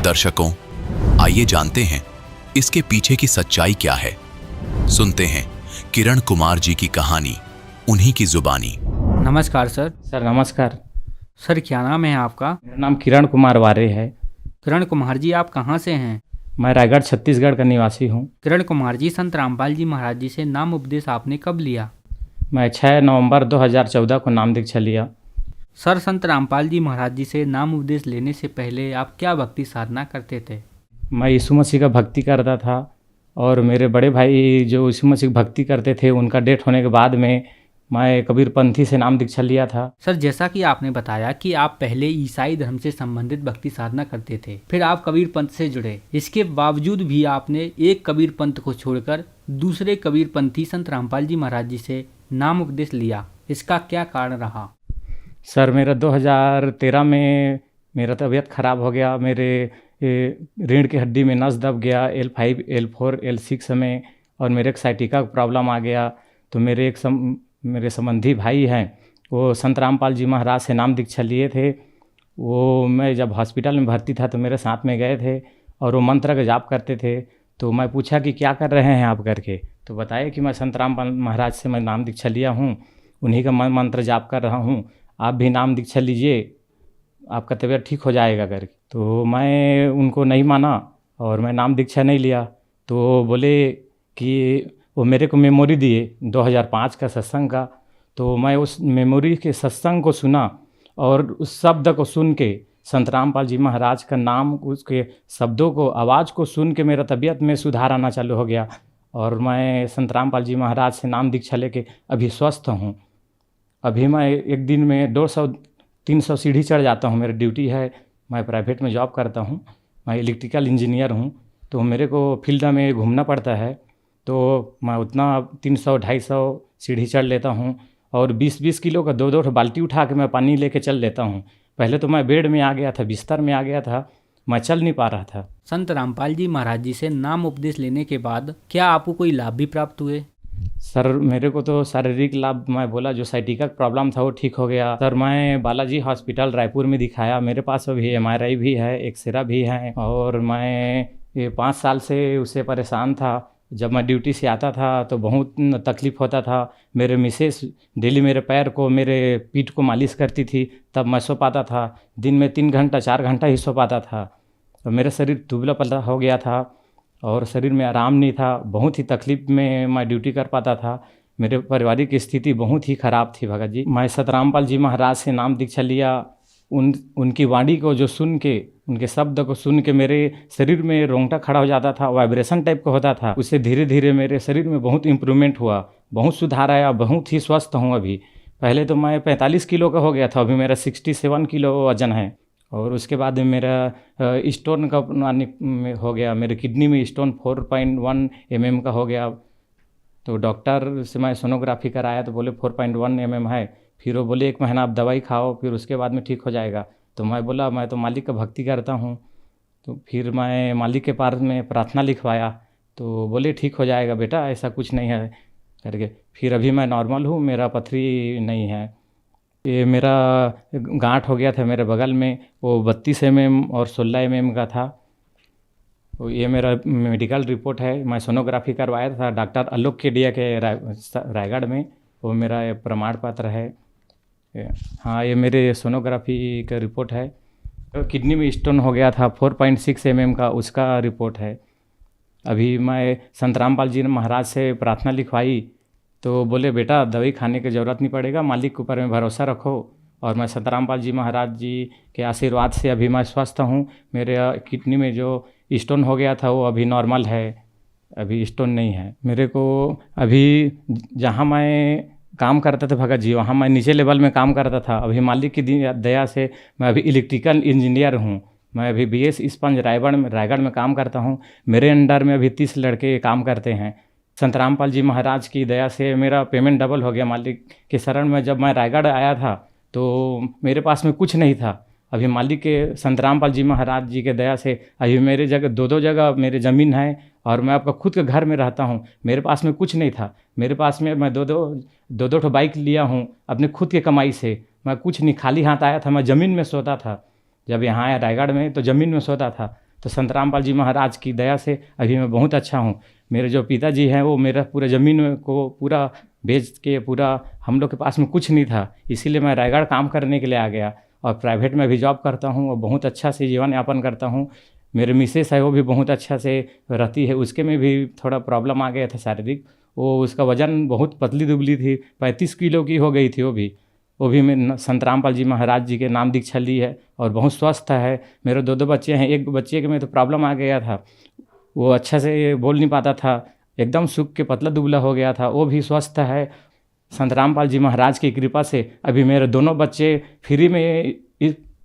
दर्शकों, आइए जानते हैं इसके पीछे की सच्चाई क्या है। सुनते हैं किरण कुमार जी की कहानी, उन्हीं की जुबानी। नमस्कार सर। सर नमस्कार। सर क्या नाम है आपका? मेरा नाम किरण कुमार वारे है। किरण कुमार जी, आप कहाँ से हैं? मैं रायगढ़ छत्तीसगढ़ का निवासी हूँ। किरण कुमार जी, संत रामपाल जी महाराज जी से नाम उपदेश आपने कब लिया? मैं 6 नवंबर 2014 को नाम दीक्षा लिया। सर, संत रामपाल जी महाराज जी से नाम उपदेश लेने से पहले आप क्या भक्ति साधना करते थे? मैं यीशु मसीह का भक्ति करता था, और मेरे बड़े भाई जो यीशु मसीह की भक्ति करते थे, उनका डेथ होने के बाद में मैं कबीरपंथी से नाम दीक्षा लिया था। सर, जैसा कि आपने बताया कि आप पहले ईसाई धर्म से संबंधित भक्ति साधना करते थे, फिर आप कबीर पंथ से जुड़े। इसके बावजूद भी आपने एक कबीर पंथ को छोड़कर दूसरे कबीर पंथी संत रामपाल जी महाराज जी से नाम उपदेश लिया। इसका क्या कारण रहा? सर, मेरा 2013 में मेरा तबीयत खराब हो गया। मेरे रीढ़ की हड्डी में नस दब गया, L5, L4, L6 में, और मेरे एक साइटिका का प्रॉब्लम आ गया। तो मेरे संबंधी भाई हैं, वो संत रामपाल जी महाराज से नाम दीक्षा लिए थे। वो मैं जब हॉस्पिटल में भर्ती था तो मेरे साथ में गए थे, और वो मंत्र का जाप करते थे। तो मैं पूछा कि क्या कर रहे हैं आप करके, तो बताया कि मैं संत रामपाल महाराज से मैं नाम दीक्षा लिया हूँ, उन्हीं का मंत्र जाप कर रहा हूँ, आप भी नाम दीक्षा लीजिए, आपका तबीयत ठीक हो जाएगा करके। तो मैं उनको नहीं माना और मैं नाम दीक्षा नहीं लिया। तो बोले कि वो मेरे को मेमोरी दिए 2005 का सत्संग का। तो मैं उस मेमोरी के सत्संग को सुना, और उस शब्द को सुन के संत रामपाल जी महाराज का नाम, उसके शब्दों को, आवाज़ को सुन के मेरा तबीयत में सुधार आना चालू हो गया, और मैं संत रामपाल जी महाराज से नाम दीक्षा लेके अभी स्वस्थ हूँ। अभी मैं एक दिन में 200-300 सीढ़ी चढ़ जाता हूँ। मेरी ड्यूटी है, मैं प्राइवेट में जॉब करता हूँ, मैं इलेक्ट्रिकल इंजीनियर हूँ। तो मेरे को फील्ड में घूमना पड़ता है, तो मैं उतना 300-250 सीढ़ी चढ़ लेता हूँ, और 20-20 किलो का 2-2 बाल्टी उठा के मैं पानी लेके चल लेता हूँ। पहले तो मैं बेड में आ गया था, बिस्तर में आ गया था, मैं चल नहीं पा रहा था। संत रामपाल जी महाराज जी से नाम उपदेश लेने के बाद क्या आपको कोई लाभ भी प्राप्त हुए? सर मेरे को तो शारीरिक लाभ मैं बोला, जो साइटिका का प्रॉब्लम था वो ठीक हो गया। सर मैं बालाजी हॉस्पिटल रायपुर में दिखाया, मेरे पास अभी MRI भी है, एक्सरे भी है, और मैं ये 5 साल से उससे परेशान था। जब मैं ड्यूटी से आता था तो बहुत तकलीफ़ होता था। मेरे मिसेस डेली मेरे पैर को, मेरे पीठ को मालिश करती थी, तब मैं सो पाता था। दिन में 3 घंटा 4 घंटा ही सो पाता था। और मेरा शरीर दुबला पतला हो गया था और शरीर में आराम नहीं था। बहुत ही तकलीफ में मैं ड्यूटी कर पाता था। मेरे पारिवारिक स्थिति बहुत ही ख़राब थी भगत जी। मैं सतरामपाल जी महाराज से नाम दीक्षा लिया। उनकी वाणी को जो सुन के, उनके शब्द को सुन के मेरे शरीर में रोंगटा खड़ा हो जाता था, वाइब्रेशन टाइप का होता था। उससे धीरे धीरे मेरे शरीर में बहुत इम्प्रूवमेंट हुआ, बहुत सुधार आया, बहुत ही स्वस्थ हूँ अभी। पहले तो मैं 45 किलो का हो गया था, अभी मेरा 67 किलो वजन है। और उसके बाद में मेरा स्टोन का हो गया, मेरे किडनी में स्टोन 4.1 mm का हो गया। तो डॉक्टर से मैं सोनोग्राफी कराया तो बोले 4.1 mm है। फिर वो बोले 1 महीना आप दवाई खाओ, फिर उसके बाद में ठीक हो जाएगा। तो मैं बोला मैं तो मालिक का भक्ति करता हूँ। तो फिर मैं मालिक के पास में प्रार्थना लिखवाया, तो बोले ठीक हो जाएगा बेटा, ऐसा कुछ नहीं है करके। फिर अभी मैं नॉर्मल हूँ, मेरा पथरी नहीं है। ये मेरा गांठ हो गया था मेरे बगल में, वो 32 mm और 16 mm का था। तो ये मेरा मेडिकल रिपोर्ट है। मैं सोनोग्राफी करवाया था डॉक्टर आलोक केडिया के रायगढ़ में, वो मेरा ये प्रमाण पत्र है। हाँ, ये मेरे सोनोग्राफी का रिपोर्ट है। तो किडनी में स्टोन हो गया था 4.6 mm का, उसका रिपोर्ट है। अभी मैं संत रामपाल जी महाराज से प्रार्थना लिखवाई तो बोले बेटा दवाई खाने की ज़रूरत नहीं पड़ेगा, मालिक के ऊपर में भरोसा रखो। और मैं संत रामपाल जी महाराज जी के आशीर्वाद से अभी मैं स्वस्थ हूँ। मेरे किडनी में जो स्टोन हो गया था वो अभी नॉर्मल है, अभी स्टोन नहीं है। मेरे को अभी जहाँ मैं काम करता था भगत जी, वहाँ मैं नीचे लेवल में काम करता था। अभी मालिक की दया से मैं अभी इलेक्ट्रिकल इंजीनियर हूँ। मैं अभी BS स्पंज रायगढ़ में काम करता हूँ। मेरे अंडर में अभी 30 लड़के काम करते हैं। संत रामपाल जी महाराज की दया से मेरा पेमेंट डबल हो गया मालिक के शरण में। जब मैं रायगढ़ आया था तो मेरे पास में कुछ नहीं था। अभी मालिक के संत रामपाल जी महाराज जी के दया से अभी मेरे जगह 2 जगह मेरे ज़मीन है और मैं आपका खुद के घर में रहता हूँ। मेरे पास में कुछ नहीं था। मेरे पास में मैं दो बाइक लिया हूँ अपने खुद के कमाई से। मैं कुछ नहीं, खाली हाथ आया था। मैं ज़मीन में सोता था, जब यहाँ आया रायगढ़ में तो ज़मीन में सोता था। तो संत रामपाल जी महाराज की दया से अभी मैं बहुत अच्छा हूँ। मेरे जो पिताजी हैं वो मेरा पूरा ज़मीन को पूरा बेच के, पूरा हम लोग के पास में कुछ नहीं था, इसीलिए मैं रायगढ़ काम करने के लिए आ गया। और प्राइवेट में भी जॉब करता हूँ और बहुत अच्छा से जीवन यापन करता हूँ। मेरे मिसेस है वो भी बहुत अच्छा से रहती है, उसके में भी थोड़ा प्रॉब्लम आ गया था शारीरिक। वो उसका वज़न बहुत पतली दुबली थी, 35 किलो की हो गई थी। वो भी मैं संत रामपाल जी महाराज जी के नाम दीक्षा ली है और बहुत स्वस्थ है। मेरे 2 बच्चे हैं। एक बच्चे के में तो प्रॉब्लम आ गया था, वो अच्छा से बोल नहीं पाता था, एकदम सूख के पतला दुबला हो गया था, वो भी स्वस्थ है। संत रामपाल जी महाराज की कृपा से अभी मेरे 2 बच्चे फ्री में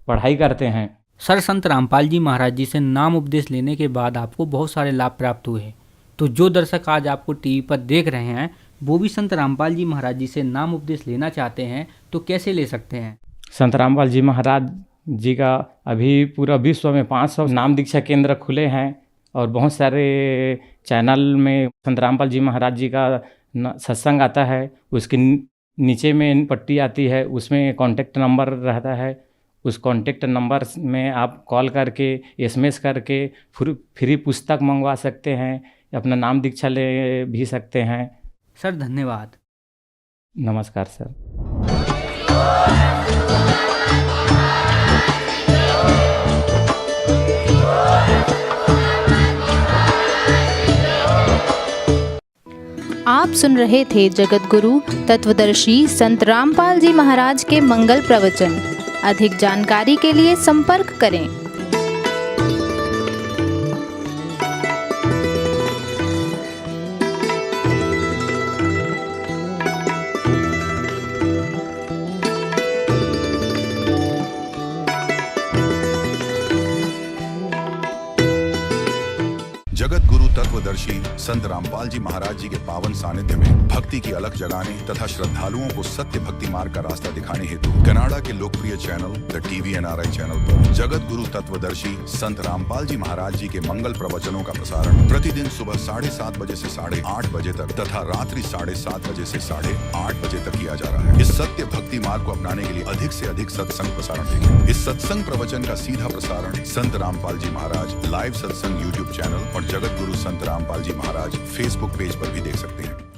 पढ़ाई करते हैं। सर, संत रामपाल जी महाराज जी से नाम उपदेश लेने के बाद आपको बहुत सारे लाभ प्राप्त हुए। तो जो दर्शक आज आपको टीवी पर देख रहे हैं वो भी संत रामपाल जी महाराज जी से नाम उपदेश लेना चाहते हैं तो कैसे ले सकते हैं? संत रामपाल जी महाराज जी का अभी पूरा विश्व में 500 नाम दीक्षा केंद्र खुले हैं और बहुत सारे चैनल में संत रामपाल जी महाराज जी का सत्संग आता है। उसके नीचे में पट्टी आती है, उसमें कॉन्टेक्ट नंबर रहता है। उस कॉन्टेक्ट नंबर में आप कॉल करके, SMS करके फ्री पुस्तक मंगवा सकते हैं, अपना नाम दीक्षा ले भी सकते हैं। सर धन्यवाद। नमस्कार सर। आप सुन रहे थे जगत गुरु तत्वदर्शी संत रामपाल जी महाराज के मंगल प्रवचन। अधिक जानकारी के लिए संपर्क करें। जगत गुरु तत्व तत्वदर्शी संत रामपाल जी महाराज जी के पावन सानिध्य में भक्ति की अलख जगाने तथा श्रद्धालुओं को सत्य भक्ति मार्ग का रास्ता दिखाने हेतु कनाडा के लोकप्रिय channel the TV NRI channel पर जगत गुरु तत्वदर्शी संत रामपाल जी महाराज जी के मंगल प्रवचनों का प्रसारण प्रतिदिन सुबह 7:30 बजे से 8:30 बजे तक तथा रात्रि 7:30 बजे से 8:30 बजे तक किया जा रहा है। इस सत्य भक्ति मार्ग को अपनाने के लिए अधिक से अधिक सत्संग प्रसारण देखें। इस सत्संग प्रवचन का सीधा प्रसारण संत रामपाल जी महाराज लाइव सत्संग YouTube चैनल और जगत गुरु संत रामपाल जी महाराज Facebook पेज पर भी देख सकते हैं।